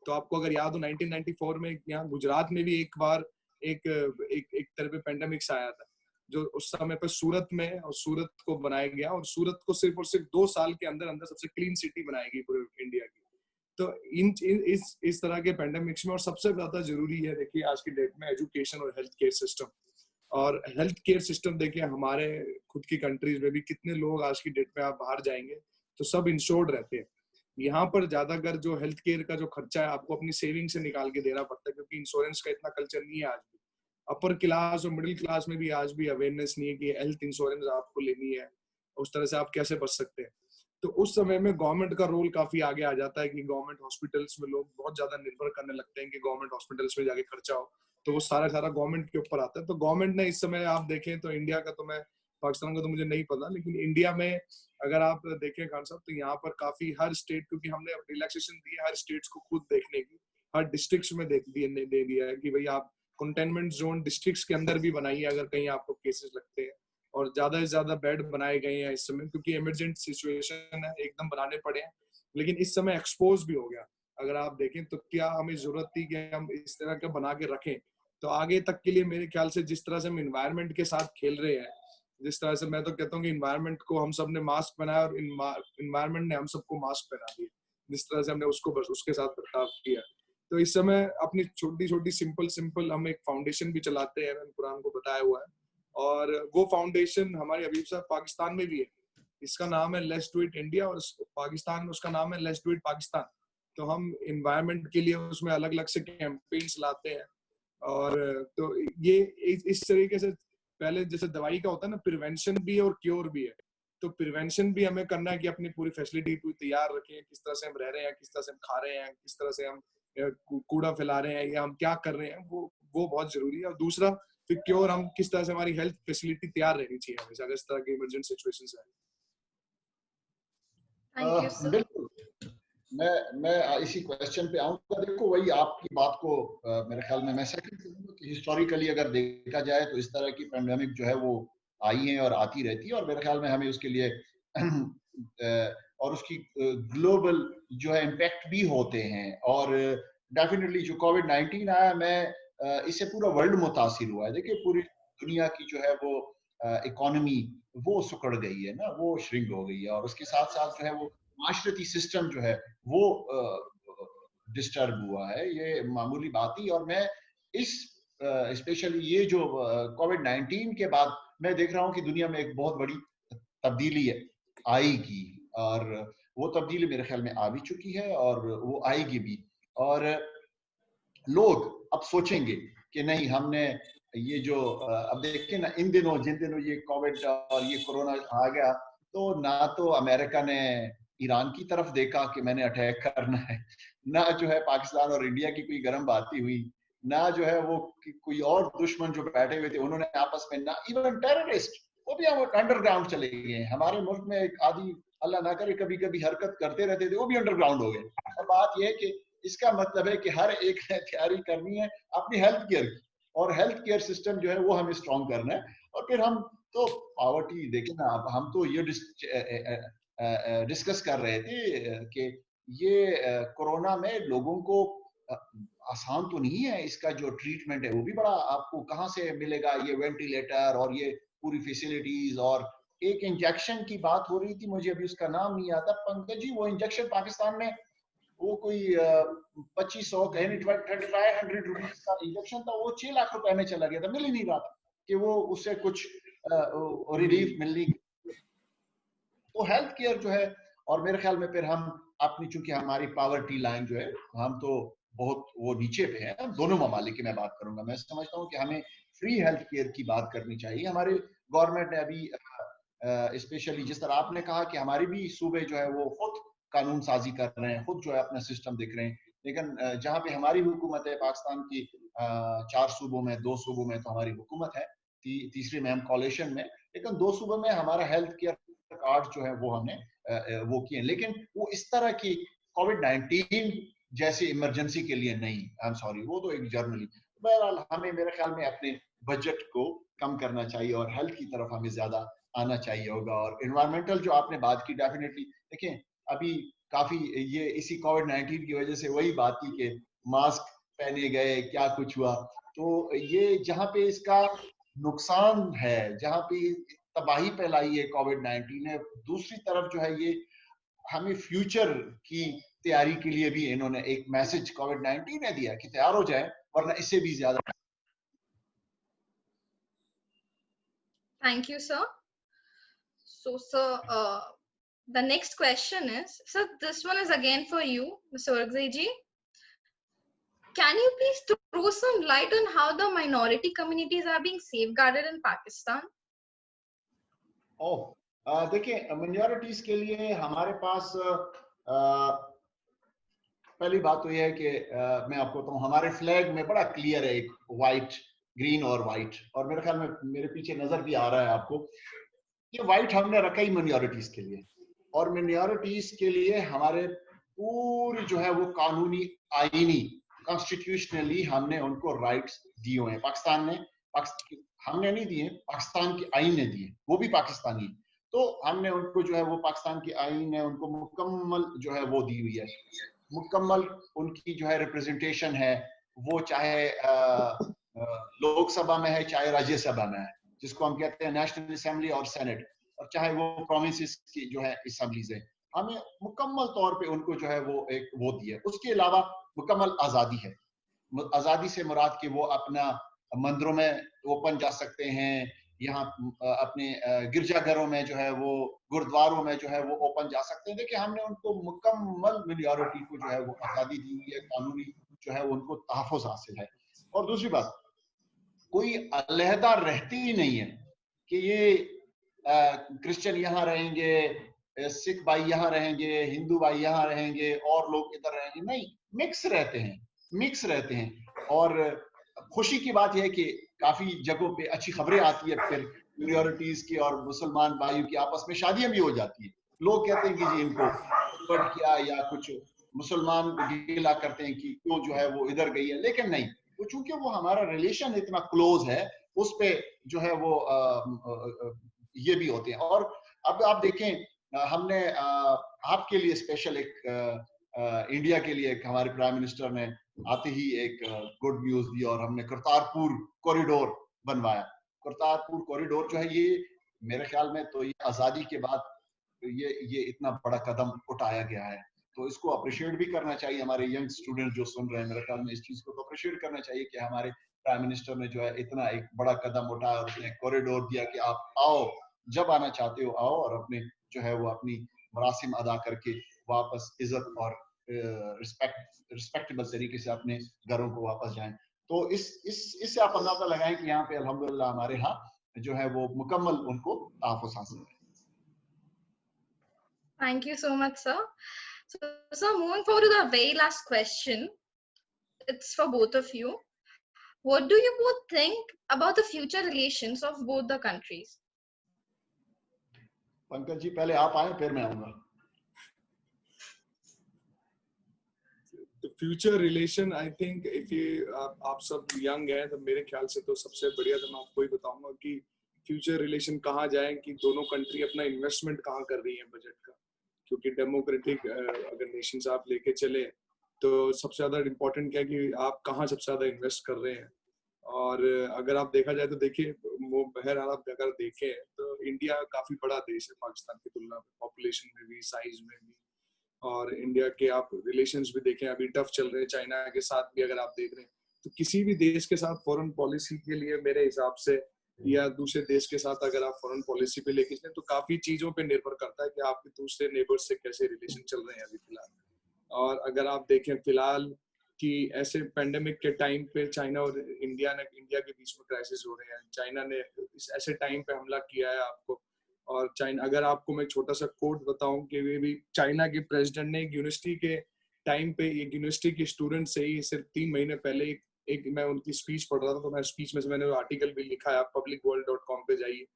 S2: तो आपको अगर याद हो 1994 में यहाँ गुजरात में भी एक बार एक तरह पे पेंडेमिक्स आया था, जो उस समय पर सूरत में, और सूरत को बनाया गया और सूरत को सिर्फ और सिर्फ 2 साल के अंदर अंदर सबसे क्लीन सिटी बनाई गई पूरे इंडिया की। तो इस तरह के पेंडेमिक्स में, और सबसे ज्यादा जरूरी है देखिए आज की डेट में एजुकेशन और हेल्थ केयर सिस्टम। और हेल्थ केयर सिस्टम देखिए हमारे खुद की कंट्रीज में भी कितने लोग आज की डेट में आप बाहर जाएंगे तो सब इंश्योर्ड रहते हैं। यहाँ पर ज्यादातर जो हेल्थ केयर का जो खर्चा है आपको अपनी सेविंग से निकाल के देना पड़ता है, क्योंकि इंश्योरेंस का इतना कल्चर नहीं है आज भी। अपर क्लास और मिडिल क्लास में भी आज भी अवेयरनेस नहीं है कि हेल्थ इंश्योरेंस आपको लेनी है, उस तरह से आप कैसे बच सकते हैं। तो उस समय में गवर्नमेंट का रोल काफी आगे आ जाता है कि गवर्नमेंट हॉस्पिटल्स में लोग बहुत ज्यादा निर्भर करने लगते हैं कि गवर्नमेंट हॉस्पिटल्स में जाके खर्चा हो, तो वो सारा गवर्नमेंट के ऊपर आता है। तो गवर्नमेंट ने इस समय आप देखें तो इंडिया का तो मैं, पाकिस्तान का तो मुझे नहीं पता, लेकिन इंडिया में अगर आप देखें खान साहब तो यहाँ पर काफी हर स्टेट, क्योंकि हमने रिलैक्सेशन दी है हर स्टेट्स को खुद देखने की, हर डिस्ट्रिक्ट्स में दे दिया है कि भाई आप कंटेनमेंट जोन डिस्ट्रिक्ट्स के अंदर भी बनाइए अगर कहीं आपको केसेस लगते हैं, और ज्यादा से ज्यादा बेड बनाए गए हैं इस समय, क्योंकि इमरजेंट सिचुएशन है, एकदम बनाने पड़े हैं। लेकिन इस समय एक्सपोज भी हो गया, अगर आप देखें तो क्या हमें जरूरत थी कि हम इस तरह का बना के रखें, तो आगे तक के लिए मेरे ख्याल से जिस तरह से हम इन्वायरमेंट के साथ खेल रहे हैं, जिस तरह से मैं तो कहता हूँ कि इन्वायरमेंट को हम सब ने मास्क पहनाया और इन्वायरमेंट ने हम सबको मास्क पहना दिया, जिस तरह से हमने उसको बस उसके साथ बर्ताव किया। तो इस समय अपनी छोटी छोटी सिंपल हम एक फाउंडेशन भी चलाते हैं, मैंने कुरान को बताया हुआ है, और वो फाउंडेशन हमारे हबीब साहब पाकिस्तान में भी है। इसका नाम है लेट्स डू इट इंडिया, और पाकिस्तान में उसका नाम है लेट्स डू इट पाकिस्तान। तो हम इन्वायरमेंट के लिए उसमें अलग अलग से कैंपेन्स लाते हैं, और तो ये इस तरीके से पहले जैसे दवाई का होता है ना, प्रिवेंशन भी है और क्योर भी है। तो प्रिवेंशन भी हमें करना है कि अपनी पूरी फैसिलिटी पूरी तैयार रखें, किस तरह से हम रह रहे हैं, किस तरह से हम खा रहे हैं, किस तरह से हम कूड़ा फैला रहे हैं या हम क्या कर रहे हैं, वो बहुत जरूरी है। और दूसरा फिर क्योर, हम किस तरह से हमारी हेल्थ फैसिलिटी तैयार रहनी चाहिए हमेशा अगर इस तरह की इमरजेंट सिचुएशंस है।
S1: Thank you sir.
S3: बिल्कुल, मैं इसी क्वेश्चन पे आऊंगा। देखो, वही आपकी बात को मेरे ख्याल में मैं सेकंड करूंगा कि हिस्टोरिकली अगर देखा जाए तो इस तरह की पैंडेमिक जो है वो आई है और आती रहती है, और मेरे ख्याल में हमें उसके लिए और उसकी ग्लोबल जो है इम्पैक्ट भी होते हैं। और डेफिनेटली जो कोविड-19 आया, मैं इससे पूरा वर्ल्ड मुतासिर हुआ है। देखिए, पूरी दुनिया की जो है वो इकोनॉमी वो सिकुड़ गई है ना, वो श्रिंक हो गई है, और उसके साथ साथ जो है वो माशरती सिस्टम जो है वो डिस्टर्ब हुआ है। ये मामूली बात ही। और मैं इस स्पेशली ये जो कोविड-19 के बाद मैं देख रहा हूँ कि दुनिया में एक बहुत बड़ी तब्दीली आएगी, और वो तब्दीली मेरे ख्याल में आ भी चुकी है और वो आएगी भी। और लोग अब सोचेंगे कि नहीं, हमने ये जो अब देखिए ना, इन दिनों जिन दिनों ये कोविड और ये कोरोना आ गया, तो ना तो अमेरिका ने ईरान की तरफ देखा कि मैंने अटैक करना है, ना जो है पाकिस्तान और इंडिया की कोई गर्म बाती हुई, ना जो है वो कोई और दुश्मन जो बैठे हुए थे उन्होंने आपस में, ना इवन टेररिस्ट, वो भी हम अंडरग्राउंड चले गए। हमारे मुल्क में एक आदि, अल्लाह ना करे, कभी कभी हरकत करते रहते थे, वो भी अंडरग्राउंड हो गए। और बात यह है कि इसका मतलब है कि हर एक ने तैयारी करनी है अपनी हेल्थ केयर की, और हेल्थ केयर सिस्टम जो है वो हमें स्ट्रॉन्ग करना है। और फिर हम तो पॉवर्टी देखें ना, अब हम तो ये डिस्कस कर रहे थे कि ये कोरोना में लोगों को आसान तो नहीं है, इसका जो ट्रीटमेंट है वो भी बड़ा, आपको कहाँ से मिलेगा ये वेंटिलेटर और ये पूरी फैसिलिटीज। और एक इंजेक्शन की बात हो रही थी, मुझे अभी उसका नाम नहीं आता पंकज जी, वो इंजेक्शन पाकिस्तान में वो कोई 2500 $3,500 का इंजेक्शन था, वो 6 लाख रुपए में चला गया था, मिल ही नहीं रहा था कि वो उससे कुछ रिलीफ मिलनी। तो हेल्थ केयर जो है, और मेरे ख्याल में फिर हम अपनी, चूंकि हमारी पावर्टी लाइन जो है, हम तो बहुत वो नीचे पे है, दोनों ममालिक की मैं बात करूंगा। मैं समझता हूँ कि हमें फ्री हेल्थ केयर की बात करनी चाहिए। हमारे गवर्नमेंट ने अभी स्पेशली जिस तरह आपने कहा कि हमारी भी सूबे जो है वो खुद कानून साजी कर रहे हैं, खुद जो है अपना सिस्टम देख रहे हैं। लेकिन जहाँ पे हमारी हुकूमत है पाकिस्तान की 4 सूबों में, 2 सूबों में तो हमारी हुकूमत है, तीसरे में हम कॉलेशन में, लेकिन 2 सूबों में हमारा हेल्थ केयर कार्ड जो है वो हमने वो किए। लेकिन वो इस तरह की कोविड-19 जैसे इमरजेंसी के लिए नहीं, आई एम सॉरी, वो तो एक जर्नली। बहरहाल हमें मेरे ख्याल में अपने बजट को कम करना चाहिए और हेल्थ की तरफ हमें ज्यादा आना चाहिए होगा। और एनवायरमेंटल जो आपने बात की, डेफिनेटली देखें, अभी काफी ये इसी कोविड-19 की वजह से वही बात थी कि मास्क पहने गए, क्या कुछ हुआ। तो ये जहाँ पे इसका नुकसान है, जहाँ पे तबाही फैलाई है कोविड-19 ने, दूसरी तरफ जो है ये हमें फ्यूचर की तैयारी के लिए भी इन्होंने एक मैसेज कोविड-19 ने दिया कि तैयार हो जाए, वरना इससे भी ज्यादा।
S1: Thank you sir. So sir, The next question is, so this one is again for you, Mr. Urgzai ji. Can you please throw some light on how the minority communities are being safeguarded in Pakistan?
S3: देखिए, मिनॉरिटीज के लिए हमारे पास पहली बात तो यह है कि मैं आपको बताऊं, हमारे फ्लैग में बड़ा क्लियर है, एक वाइट, ग्रीन और वाइट, और मेरे ख्याल में मेरे पीछे नजर भी आ रहा है आपको, ये वाइट हमने रखा ही मिनॉरिटीज के लिए। और मिनॉरिटीज के लिए हमारे पूरी जो है वो कानूनी, आईनी, कॉन्स्टिट्यूशनली हमने उनको राइट्स दिए हुए हैं। पाकिस्तान ने, हमने नहीं दिए, पाकिस्तान की आईन ने दिए, वो भी पाकिस्तानी। तो हमने उनको जो है वो, पाकिस्तान की आईन ने उनको मुकम्मल जो है वो दी हुई है, मुकम्मल उनकी जो है रिप्रेजेंटेशन है, वो चाहे लोकसभा में है चाहे राज्यसभा में है, जिसको हम कहते हैं नेशनल असेंबली और सेनेट, और चाहे वो प्रोविंसेस की जो है असेंबलीज है, हमें मुकम्मल तौर पे उनको जो है वो एक वो दी है। उसके अलावा मुकम्मल आज़ादी है। आज़ादी से मुराद कि वो अपना मंदिरों में ओपन जा सकते हैं, यहाँ अपने गिरजाघरों में जो है वो, गुरुद्वारों में जो है वो ओपन जा सकते हैं। देखिए, हमने उनको मुकम्मल मिनॉरिटी को जो है वो आज़ादी दी हुई है, कानूनी जो है उनको तहफ़्फ़ुज़ हासिल है। और दूसरी बात, कोई अलहदा रहती ही नहीं है कि ये क्रिश्चियन यहाँ रहेंगे, सिख भाई यहाँ रहेंगे, हिंदू भाई यहाँ रहेंगे और लोग इधर रहेंगे, नहीं, मिक्स रहते हैं, मिक्स रहते हैं। और खुशी की बात यह है कि काफी जगहों पे अच्छी खबरें आती है, फिर मिनॉरिटीज की और मुसलमान भाइयों की आपस में शादियां भी हो जाती है। लोग कहते हैं कि जी इनको कन्वर्ट किया, या कुछ मुसलमान गिला करते हैं कि क्यों जो है वो इधर गई है, लेकिन नहीं, वो चूंकि वो हमारा रिलेशन इतना क्लोज है, उस पे जो है वो ये भी होते हैं। और अब आप देखें, हमने आपके लिए स्पेशल एक इंडिया के लिए एक हमारे प्राइम मिनिस्टर ने आते ही एक गुड न्यूज दी, और हमने करतारपुर कॉरिडोर बनवाया। करतारपुर कॉरिडोर जो है, ये मेरे ख्याल में तो ये आजादी के बाद ये इतना बड़ा कदम उठाया गया है, तो इसको अप्रिशिएट भी करना चाहिए। हमारे यंग स्टूडेंट जो सुन रहे हैं, मेरे ख्याल में इस चीज को तो अप्रिशिएट करना चाहिए कि हमारे प्राइम मिनिस्टर ने जो है इतना एक बड़ा कदम उठाया और उसने कॉरिडोर दिया कि आप आओ, जब आना चाहते हो आओ, और अपने जो है वो अपनी मरासिम अदा करके वापस इज्जत और रिस्पेक्टेबल तरीके से अपने घरों को वापस जाएं। तो इससे आप अंदाजा लगाएं कि यहाँ पे अल्हम्दुलिल्लाह हमारे यहाँ जो है वो मुकम्मल उनको तहफ़्फ़ुज़ हासिल है।
S1: Thank you so much, sir. So moving forward to the very last question, it's for both of you. What do you both think about the future relations of both the countries?
S3: Pankaj ji पहले आप आए, फिर मैं आऊंगा।
S2: Future relation, I think if ये आप सब young हैं तो मेरे ख्याल से तो सबसे बढ़िया तो मैं आपको ही बताऊंगा कि फ्यूचर रिलेशन कहाँ जाए, कि दोनों कंट्री अपना इन्वेस्टमेंट कहाँ कर रही है बजट का। क्योंकि डेमोक्रेटिक अगर नेशंस आप लेके चले तो सबसे ज्यादा इम्पोर्टेंट क्या है कि आप कहाँ सबसे ज्यादा इन्वेस्ट कर रहे हैं। और अगर आप देखा जाए तो देखिए, बहरहाल आप अगर देखें तो इंडिया काफी बड़ा देश है पाकिस्तान की तुलना में, पॉपुलेशन में भी, साइज में भी। और इंडिया के आप रिलेशंस भी देखें, अभी टफ चल रहे हैं चाइना के साथ भी। अगर आप देख रहे हैं तो किसी भी देश के साथ फॉरेन पॉलिसी के लिए मेरे हिसाब से, या दूसरे देश के साथ अगर आप फॉरेन पॉलिसी पे लेके चलें तो काफी चीजों पे निर्भर करता है कि आपके दूसरे नेबर्स से कैसे रिलेशन चल रहे हैं अभी फिलहाल। और अगर आप देखें फिलहाल कि ऐसे पेंडेमिक के टाइम पे चाइना और इंडिया के बीच में क्राइसिस हो रहे हैं, चाइना ने इस ऐसे टाइम पे हमला किया है आपको। और चाइना, अगर आपको मैं छोटा सा कोट बताऊं कि वे भी चाइना के प्रेसिडेंट ने एक यूनिवर्सिटी के टाइम पे, एक यूनिवर्सिटी के स्टूडेंट से ही सिर्फ 3 महीने पहले एक मैं उनकी स्पीच पढ़ रहा था, तो मैं स्पीच में से मैंने आर्टिकल भी लिखा है, आप publicworld.com पे जाइए,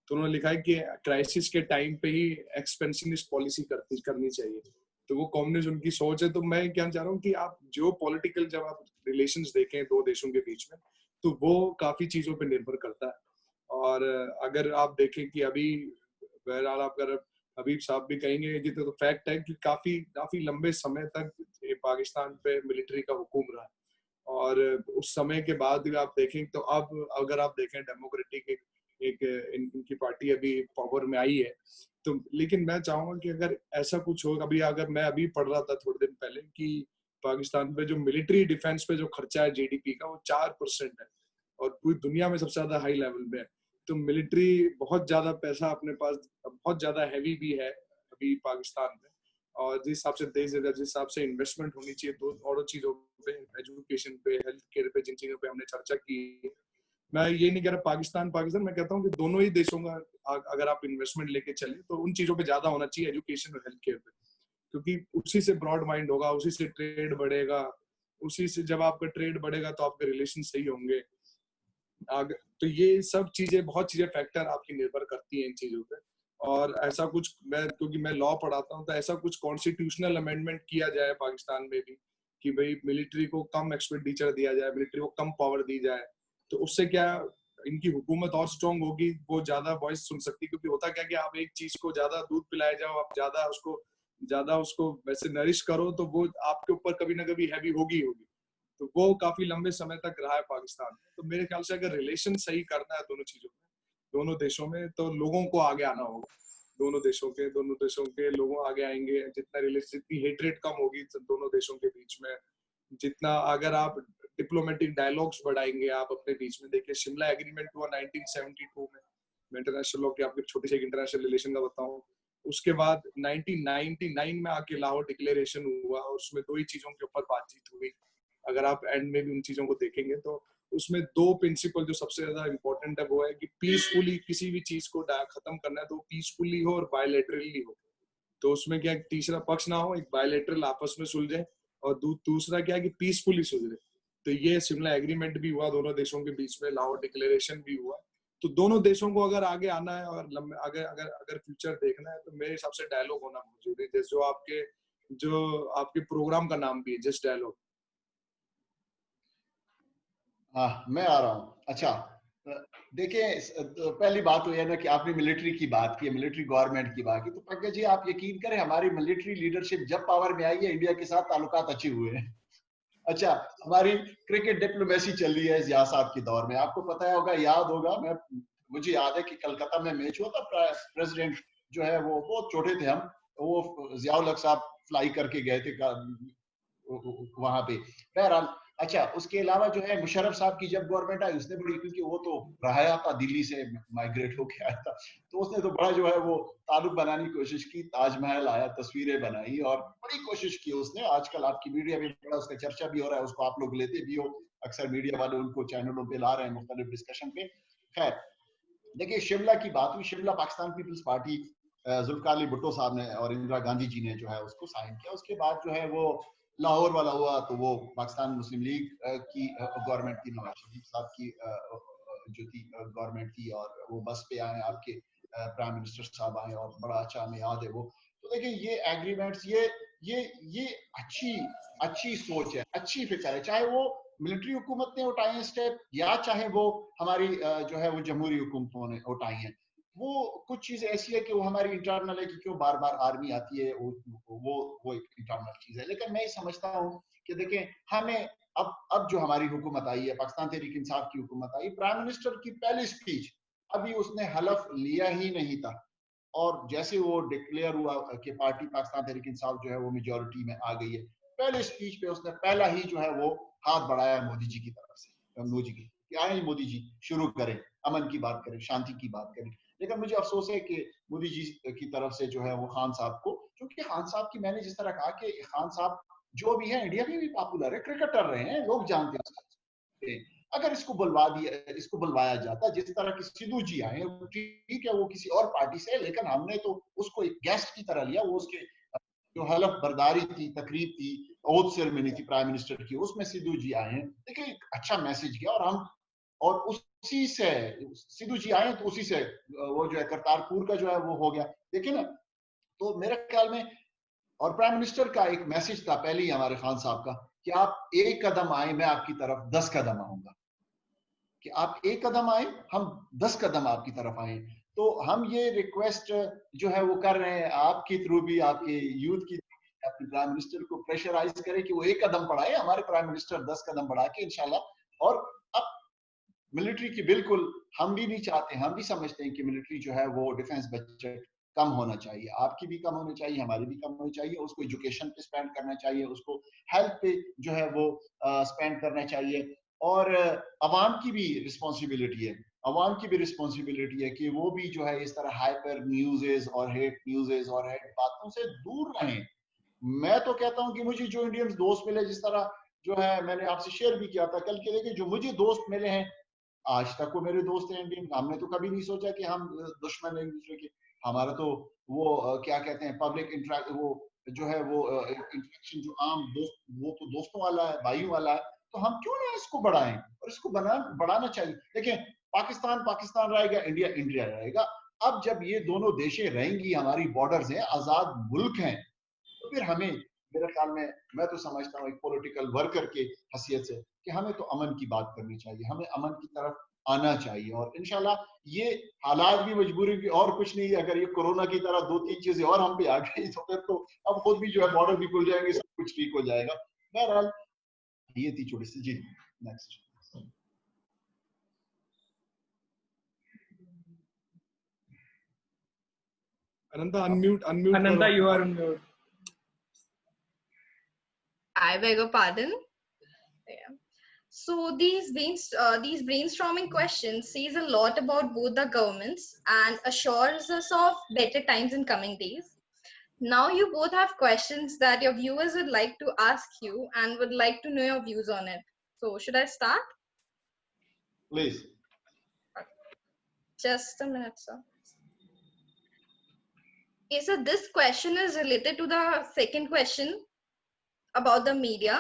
S2: तो उन्होंने लिखा है कि क्राइसिस के टाइम पे ही एक्सपेंशनिस्ट पॉलिसी करनी चाहिए। तो वो कम्युनिस्ट उनकी सोच है। तो मैं क्या चाह रहा हूँ कि आप जो पॉलिटिकल, जब आप रिलेशंस देखें दो देशों के बीच में, तो वो काफी चीजों पे निर्भर करता है। और अगर आप देखें कि अभी बहरहाल आप अगर हबीब साहब भी कहेंगे कि तो फैक्ट है कि काफी लंबे समय तक पाकिस्तान पे मिलिट्री का हुकूम रहा है। और उस समय के बाद भी आप देखें तो अब अगर आप देखें डेमोक्रेटिक इनकी पार्टी अभी पावर में आई है। तो लेकिन मैं चाहूंगा कि अगर ऐसा कुछ हो, अगर मैं अभी पढ़ रहा था थोड़े दिन पहले कि पाकिस्तान पे जो मिलिट्री डिफेंस पे जो खर्चा है जीडीपी का, वो 4% है और पूरी दुनिया में सबसे ज्यादा हाई लेवल पे है। तो मिलिट्री बहुत ज्यादा पैसा अपने पास, बहुत ज्यादा हैवी भी है अभी पाकिस्तान में, और जिस हिसाब से देश जिस हिसाब से इन्वेस्टमेंट होनी चाहिए तो और चीजों पे, एजुकेशन पे, हेल्थ केयर पे, जिन चीजों पे हमने चर्चा की, मैं ये नहीं कह रहा पाकिस्तान पाकिस्तान, मैं कहता हूँ कि दोनों ही देशों का अगर आप इन्वेस्टमेंट लेके चले तो उन चीजों पे ज्यादा होना चाहिए, एजुकेशन और हेल्थ केयर पे, क्योंकि उसी से ब्रॉड माइंड होगा, उसी से ट्रेड बढ़ेगा, उसी से जब आपका ट्रेड बढ़ेगा तो आपके रिलेशन सही होंगे। तो ये सब चीजें, बहुत चीजें फैक्टर आपकी निर्भर करती हैं इन चीजों पे। और ऐसा कुछ, मैं क्योंकि मैं लॉ पढ़ाता हूँ, तो ऐसा कुछ कॉन्स्टिट्यूशनल अमेंडमेंट किया जाए पाकिस्तान में भी कि भाई मिलिट्री को कम एक्सपेंडिचर दिया जाए, मिलिट्री को कम पावर दी जाए, तो उससे क्या इनकी हुकूमत और स्ट्रांग होगी, वो ज्यादा वॉइस सुन सकती, क्योंकि होता क्या कि आप एक चीज को ज्यादा दूध पिलाए जाओ, आप ज्यादा उसको वैसे नरिश करो तो वो आपके ऊपर कभी ना कभी हैवी होगी। तो वो काफी लंबे समय तक रहा है पाकिस्तान में। तो मेरे ख्याल से अगर रिलेशन सही करना है दोनों चीजों में, दोनों देशों में, तो लोगों को आगे आना होगा। दोनों देशों के लोगों आगे आएंगे, जितनी हेट्रेट कम होगी दोनों देशों के बीच में, जितना अगर आप डिप्लोमेटिक डायलॉग्स बढ़ाएंगे आप अपने बीच में। देखिए शिमला एग्रीमेंट हुआ 1972 में, मैं इंटरनेशनल लॉ की आपको छोटी सी इंटरनेशनल रिलेशन का बताऊं। उसके बाद 1999 में आके लाहौर डिक्लेरेशन हुआ, और उसमें दो ही चीजों के ऊपर बातचीत हुई। अगर आप एंड में भी उन चीजों को देखेंगे तो उसमें दो प्रिंसिपल जो सबसे ज्यादा इंपॉर्टेंट है वो है कि पीसफुली किसी भी चीज को खत्म करना है तो पीसफुली हो और बायलैटरली हो। तो उसमें क्या तीसरा पक्ष ना हो, एक बायलैटरल आपस में सुलझे, और दूसरा क्या है कि पीसफुली सुलझे। तो ये शिमला एग्रीमेंट भी हुआ दोनों देशों के बीच में, लाहौर डिक्लेरेशन भी हुआ। तो दोनों देशों को अगर आगे आना है और अगर अगर अगर फ्यूचर देखना है तो मेरे हिसाब से डायलॉग होना बहुत जरूरी है, जो आपके प्रोग्राम का नाम भी है, जस्ट डायलॉग।
S3: हाँ, मैं आ रहा हूँ। अच्छा, देखिए, पहली बात तो यह ना कि आपने मिलिट्री की बात की, मिलिट्री गवर्नमेंट की बात की, तो पंकज जी आप यकीन करें हमारी मिलिट्री लीडरशिप जब पावर में आई है इंडिया के साथ ताल्लुकात अच्छे हुए हैं। अच्छा, हमारी क्रिकेट डिप्लोमेसी चल रही है जिया साहब के दौर में, आपको पता होगा, याद होगा, मुझे याद है कि कलकत्ता में मैच हुआ था, प्रेसिडेंट जो है वो बहुत छोटे थे हम, वो जियाउल हक साहब फ्लाई करके गए थे वहां पे। बहरहाल, अच्छा, उसके अलावा जो है मुशर्रफ साहब की जब गवर्नमेंट आई उसने बड़ी, क्योंकि वो तो रहा था दिल्ली से माइग्रेट होके आया था, तो उसने तो बड़ा जो है वो ताल्लुक बनाने की कोशिश की, ताजमहल आया, तस्वीरें बनाई और बड़ी कोशिश की उसने। आजकल आपकी मीडिया में बड़ा उसका चर्चा भी हो रहा है, उसको आप लोग लेते भी हो, अक्सर मीडिया वाले उनको चैनलों पे ला रहे हैं मुख्तलिफ डिस्कशन पे। खैर, देखिए शिमला की बात हुई, शिमला पाकिस्तान पीपल्स पार्टी जुल्फिकार अली भुट्टो साहब ने और इंदिरा गांधी जी ने जो है उसको साइन किया। उसके बाद जो है वो लाहौर वाला हुआ, तो वो पाकिस्तान मुस्लिम लीग की गवर्नमेंट थी, नवाज शरीफ साहब की जो थी गवर्नमेंट थी, और वो बस पे आए आपके प्राइम मिनिस्टर साहब आए, और बड़ा अच्छा हमें याद है वो। तो देखिए ये एग्रीमेंट्स, ये अच्छी अच्छी सोच है, अच्छी फिक्र है, चाहे वो मिलिट्री हुकूमत ने उठाए स्टेप या चाहे वो हमारी जो है वो जमहूरी हुकूमतों ने उठाई है। वो कुछ चीज ऐसी है कि वो हमारी इंटरनल है कि क्यों बार बार आर्मी आती है, वो एक इंटरनल चीज है। लेकिन मैं समझता हूँ कि देखें, हमें अब जो हमारी हुकूमत आई है, पाकिस्तान तहरीक इंसाफ की हुकूमत आई, प्राइम मिनिस्टर की पहली स्पीच, अभी उसने हलफ लिया ही नहीं था, और जैसे वो डिक्लेयर हुआ कि पार्टी पाकिस्तान तहरीक इंसाफ जो है वो मेजोरिटी में आ गई है, पहले स्पीच पे उसने पहला ही जो है वो हाथ बढ़ाया मोदी जी की तरफ से, मोदी जी कि आए मोदी जी शुरू करें, अमन की बात करें, शांति की बात करें। लेकिन मुझे अफसोस है कि मोदी जी की तरफ से जो है वो खान साहब को, क्योंकि खान साहब की, मैंने जिस तरह कहा कि खान साहब जो भी है इंडिया में भी पॉपुलर है, क्रिकेटर रहे हैं, लोग जानते हैं, अगर इसको बुलवाया जाता, जिस तरह की सिद्धू जी आए, ठीक है वो किसी और पार्टी से, लेकिन हमने तो उसको एक गेस्ट की तरह लिया, वो उसके जो हलफ बर्दारी थी, तकरीब थी, ओथ सेरेमनी थी प्राइम मिनिस्टर की, उसमें सिद्धू जी आए हैं। देखिए एक अच्छा मैसेज गया, और उसी से सिद्धू जी आए तो उसी से वो जो है करतारपुर का जो है वो हो गया, देखिए ना। तो मेरे ख्याल में, और प्राइम मिनिस्टर का एक मैसेज था पहले ही हमारे खान साहब का कि आप एक कदम आए, मैं आपकी तरफ 10 कदम आऊंगा, कि आप एक कदम आए, हम 10 कदम आपकी तरफ आए। तो हम ये रिक्वेस्ट जो है वो कर रहे हैं आपके थ्रू भी, आपके यूथ की, अपने प्राइम मिनिस्टर को प्रेशराइज करें कि वो एक कदम बढ़ाए, हमारे प्राइम मिनिस्टर 10 कदम बढ़ा के इंशाल्लाह। और अब मिलिट्री की, बिल्कुल हम भी नहीं चाहते, हम भी समझते हैं कि मिलिट्री जो है वो डिफेंस बजट कम होना चाहिए, आपकी भी कम होनी चाहिए, हमारी भी कम होनी चाहिए, उसको एजुकेशन पे स्पेंड करना चाहिए, उसको हेल्थ पे जो है वो स्पेंड करना चाहिए, और अवाम की भी रिस्पॉन्सिबिलिटी है अवाम की भी रिस्पॉन्सिबिलिटी है कि वो भी जो है इस तरह हाइपर न्यूज़ और हेट बातों से दूर रहें। मैं तो कहता हूं कि मुझे जो इंडियंस दोस्त मिले, जिस तरह जो है मैंने आपसे शेयर भी किया था कल के, देखिए जो मुझे दोस्त मिले हैं आज तक वो मेरे दोस्त हैं इंडियन। हमने तो कभी नहीं सोचा कि हम दुश्मन एक दूसरे के। हमारा तो वो क्या कहते हैं पब्लिक इंटरेक्ट, वो जो है वो इंटरेक्शन जो आम दोस्त, वो तो दोस्तों वाला है, भाइयों वाला है। तो हम क्यों ना इसको बढ़ाएं, और इसको बढ़ाना चाहिए। देखिए पाकिस्तान पाकिस्तान रहेगा, इंडिया इंडिया रहेगा। अब जब ये दोनों देशें रहेंगी, हमारी बॉर्डर्स हैं, आजाद मुल्क हैं, तो फिर हमें, मेरे ख्याल में, मैं तो समझता हूँ एक पॉलिटिकल वर्कर के हैसियत से, कि हमें तो अमन की बात करनी चाहिए, हमें अमन की तरफ आना चाहिए। और इंशाल्लाह ये हालात भी मजबूरी भी और कुछ नहीं है। अगर ये कोरोना की तरह 2-3 चीजें और हम पे आ गई तो फिर तो अब खुद भी जो है बॉर्डर भी खुल जाएंगे, सब कुछ ठीक हो जाएगा। बहरहाल ये थी छोटी सी। जी नेक्स्ट।
S2: Ananta, unmute
S4: Ananta,
S2: करो।
S4: you are on mute.
S1: I beg your pardon. Yeah. So these brainstorming questions says a lot about both the governments and assures us of better times in coming days. Now you both have questions that your viewers would like to ask you and would like to know your views on it. So should I start?
S3: Please.
S1: Just a minute, sir. Okay, so this question is related to the second question about the media.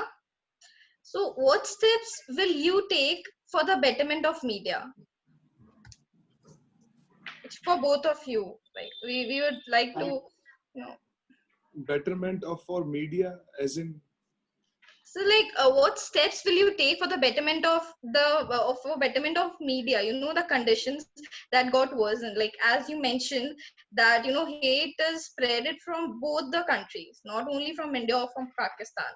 S1: So what steps will you take for the betterment of media? It's for both of you. Like we would like to, you know.
S2: Betterment of for media, as in.
S1: So like, what steps will you take for the betterment of the for betterment of media? You know, the conditions that got worsened. Like as you mentioned that hate is spreaded from both the countries, not only from India or from Pakistan.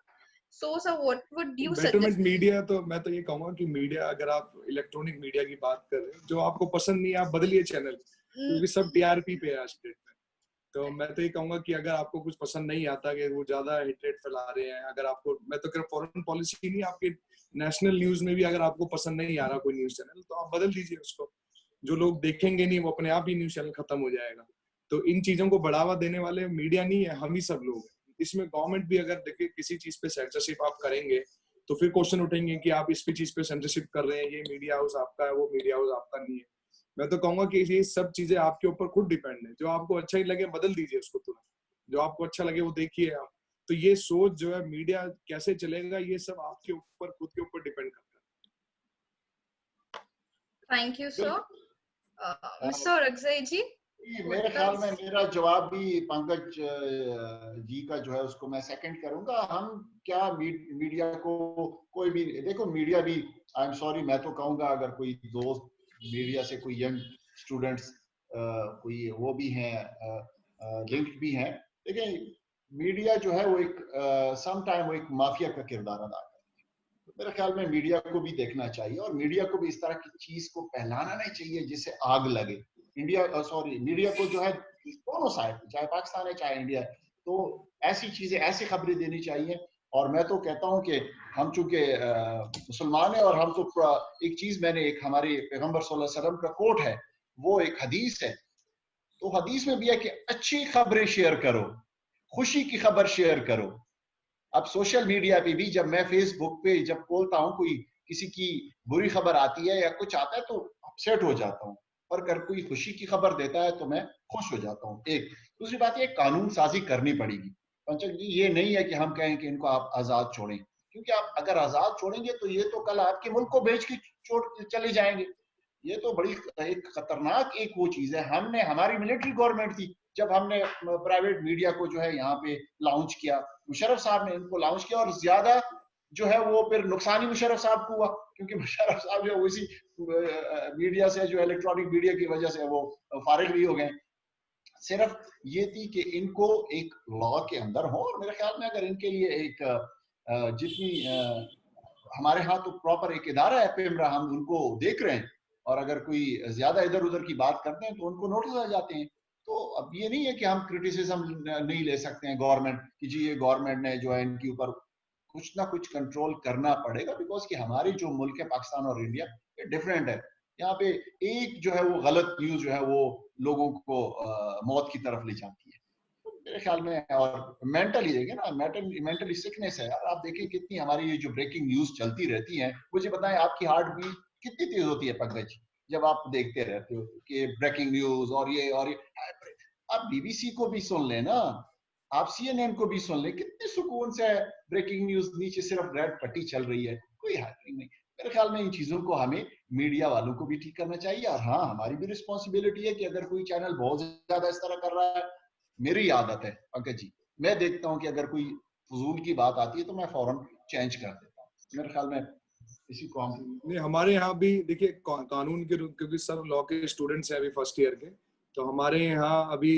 S1: So what would you
S2: betterment
S1: suggest?
S2: Media, तो मैं तो ये कहूंगा कि media, अगर आप electronic media की बात कर रहे हैं, जो आपको पसंद नहीं है आप बदलिए चैनल, क्योंकि सब टीआरपी पे है आज डेट में। तो मैं तो ये कहूंगा कि अगर आपको कुछ पसंद नहीं आता कि वो ज्यादा हेट्रेट फैला रहे हैं, अगर आपको, मैं तो कह रहा फॉरेन पॉलिसी नहीं, आपके नेशनल न्यूज में भी अगर आपको पसंद नहीं आ रहा कोई न्यूज चैनल, तो आप बदल दीजिए उसको। जो लोग देखेंगे नहीं वो अपने आप ही न्यूज चैनल खत्म हो जाएगा। तो इन चीजों को बढ़ावा देने वाले मीडिया नहीं है, हम ही सब लोग हैं। इसमें गवर्नमेंट भी अगर देखिए किसी चीज पे सेंसरशिप आप करेंगे तो फिर क्वेश्चन उठेंगे कि आप इस पे चीज पे सेंसरशिप कर रहे हैं, ये मीडिया हाउस आपका है, वो मीडिया हाउस आपका नहीं है। मैं तो कहूंगा कि ये सब चीजें आपके ऊपर खुद डिपेंड है। जो आपको अच्छा ही लगे बदल दीजिए उसको तुरंत, जो आपको अच्छा लगे वो देखिए आप। तो ये सोच जो है मीडिया कैसे चलेगा, ये सब आपके ऊपर, खुद के ऊपर डिपेंड करता है।
S1: Thank you sir. मिस्टर रगज़ई जी,
S3: मेरे ख्याल में मेरा जवाब भी पंकज जी का जो है उसको मैं सेकंड करूंगा। हम क्या मीडिया को, कोई भी देखो, मीडिया भी, आई एम सॉरी मैं तो कहूंगा, अगर कोई दोस्त मीडिया से, कोई यंग स्टूडेंट्स कोई वो भी हैं, लिंक्ड भी हैं, लेकिन मीडिया जो है वो एक सम टाइम वो एक माफिया का किरदार अदा करता है। तो मेरे ख्याल में मीडिया को भी देखना चाहिए, और मीडिया को भी इस तरह की चीज को फैलाना नहीं चाहिए जिससे आग लगे। मीडिया को जो है दोनों साइड, चाहे पाकिस्तान है चाहे इंडिया है, तो ऐसी चीजें, ऐसी खबरें देनी चाहिए। और मैं तो कहता हूं कि हम चूंकि मुसलमान हैं, और हम तो एक चीज, मैंने एक हमारे पैगंबर सल्लल्लाहु अलैहि वसल्लम का कोट है, वो एक हदीस है, तो हदीस में भी है कि अच्छी खबरें शेयर करो, खुशी की खबर शेयर करो। अब सोशल मीडिया पे भी जब मैं फेसबुक पे जब खोलता हूँ, कोई किसी की बुरी खबर आती है या कुछ आता है तो अपसेट हो जाता हूँ, और अगर कोई खुशी की खबर देता है तो मैं खुश हो जाता हूँ। एक दूसरी बात, ये कानून साजी करनी पड़ेगी पंचक जी। ये नहीं है कि हम कहें कि इनको आप आजाद छोड़ें, क्योंकि आप अगर आजाद छोड़ेंगे तो ये तो कल आपके मुल्क को बेच के छोड़ चले जाएंगे। ये तो बड़ी एक खतरनाक एक वो चीज है। हमने, हमारी मिलिट्री गवर्नमेंट थी, जब हमने प्राइवेट मीडिया को जो है यहाँ पे लॉन्च किया, मुशर्रफ साहब ने इनको लॉन्च किया, और ज्यादा जो है वो फिर नुकसान ही मुशर्रफ साहब को हुआ, क्योंकि मुशर्रफ साहब जो उसी मीडिया से, जो इलेक्ट्रॉनिक मीडिया की वजह से वो फारिग भी हो गए। सिर्फ ये थी कि इनको एक लॉ के अंदर हो, और मेरे ख्याल में अगर इनके लिए एक जितनी हमारे यहाँ तो प्रॉपर एक इदारा है पेमरा, हम उनको देख रहे हैं, और अगर कोई ज्यादा इधर उधर की बात करते हैं तो उनको नोटिस आ जाते हैं। तो अब ये नहीं है कि हम क्रिटिसिज्म नहीं ले सकते हैं गवर्नमेंट की, जी ये गवर्नमेंट ने जो है इनके ऊपर कुछ ना कुछ कंट्रोल करना पड़ेगा, बिकॉज कि हमारे जो मुल्क है पाकिस्तान और इंडिया, ये डिफरेंट है। यहाँ पे एक जो है वो गलत न्यूज जो है वो लोगों को मौत की तरफ ले जाती है। मेरे ख्याल में, और मेंटली देखें ना, मेंटली सिकनेस है यार। आप देखें कितनी हमारी ये जो ब्रेकिंग न्यूज चलती रहती है, मुझे बताएं आपकी हार्ट बीट कितनी तेज होती है पंकज जी जब आप देखते रहते हो कि ब्रेकिंग न्यूज और ये। आप बीबीसी को भी सुन लें ना, आप सीएनएन को भी सुन लें, कितने सुकून से ब्रेकिंग न्यूज नीचे सिर्फ रेड पट्टी चल रही है, कोई हैपनिंग नहीं। मेरे ख्याल में इन चीजों को हमें मीडिया वालों को भी ठीक करना चाहिए। और हाँ, हमारी भी रिस्पॉन्सिबिलिटी है कि अगर कोई चैनल बहुत ज्यादा इस तरह कर रहा है, मेरी आदत है पंकज जी, मैं देखता हूं कि अगर कोई फजूल की बात आती है तो मैं फौरन चेंज कर देता हूँ। मेरे ख्याल में इसी को हम
S2: नहीं, हमारे यहाँ भी देखिए कानून के, क्योंकि सब लॉ के स्टूडेंट्स हैं अभी फर्स्ट ईयर के, तो हमारे यहाँ अभी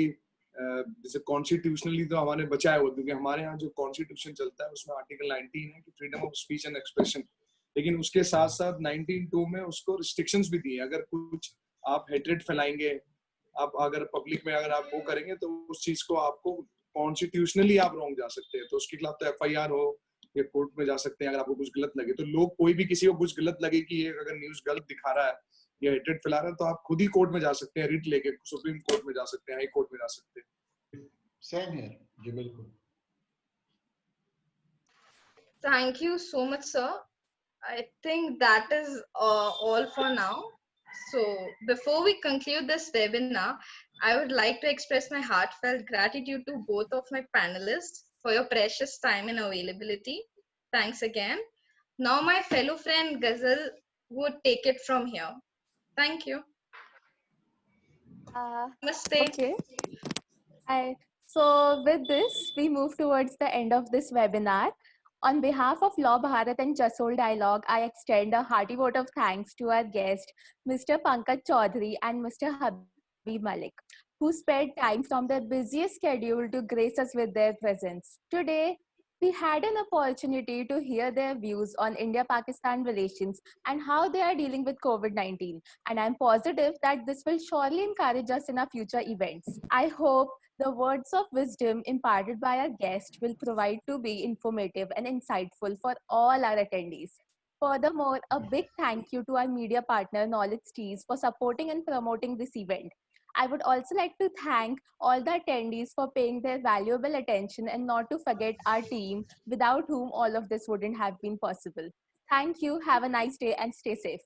S2: जैसे कॉन्स्टिट्यूशनली तो हमारे बचा है वो, क्योंकि हमारे यहाँ जो कॉन्स्टिट्यूशन चलता है उसमें आर्टिकल 19 है कि freedom of speech and expression, लेकिन उसके साथ साथ 19(2) में उसको रिस्ट्रिक्शंस भी दिए। अगर कुछ आप हेट्रेड फैलाएंगे, आप अगर पब्लिक में अगर आप वो करेंगे तो उस चीज को आपको कॉन्स्टिट्यूशनली आप रोक जा सकते हैं, तो उसके खिलाफ तो एफआईआर हो या कोर्ट में जा सकते हैं अगर आपको कुछ गलत लगे। तो लोग, कोई भी किसी को कुछ गलत लगे कि ये अगर न्यूज गलत दिखा रहा है या हेट्रेड फैला रहा है, तो आप खुद ही कोर्ट में जा सकते हैं, रिट लेके सुप्रीम कोर्ट में जा सकते हैं, हाई कोर्ट में जा सकते हैं।
S3: सेम है जी, बिल्कुल।
S1: Thank you so much, sir. I think that is all for now. So, before we conclude this webinar, I would like to express my heartfelt gratitude to both of my panelists for your precious time and availability. Thanks again. Now, my fellow friend Ghazal would take it from here. Thank you. Namaste.
S4: Okay. Hi. So with this, we move towards the end of this webinar. On behalf of Law Bharat and Jasol Dialogue, I extend a hearty vote of thanks to our guest, Mr. Pankaj Chaudhary and Mr. Habib Malik, who spared time from their busiest schedule to grace us with their presence. Today, we had an opportunity to hear their views on India-Pakistan relations and how they are dealing with COVID-19. And I'm positive that this will surely encourage us in our future events. I hope the words of wisdom imparted by our guest will prove to be informative and insightful for all our attendees. Furthermore, a big thank you to our media partner Knowledge Tees for supporting and promoting this event. I would also like to thank all the attendees for paying their valuable attention and not to forget our team, without whom all of this wouldn't have been possible. Thank you, have a nice day and stay safe.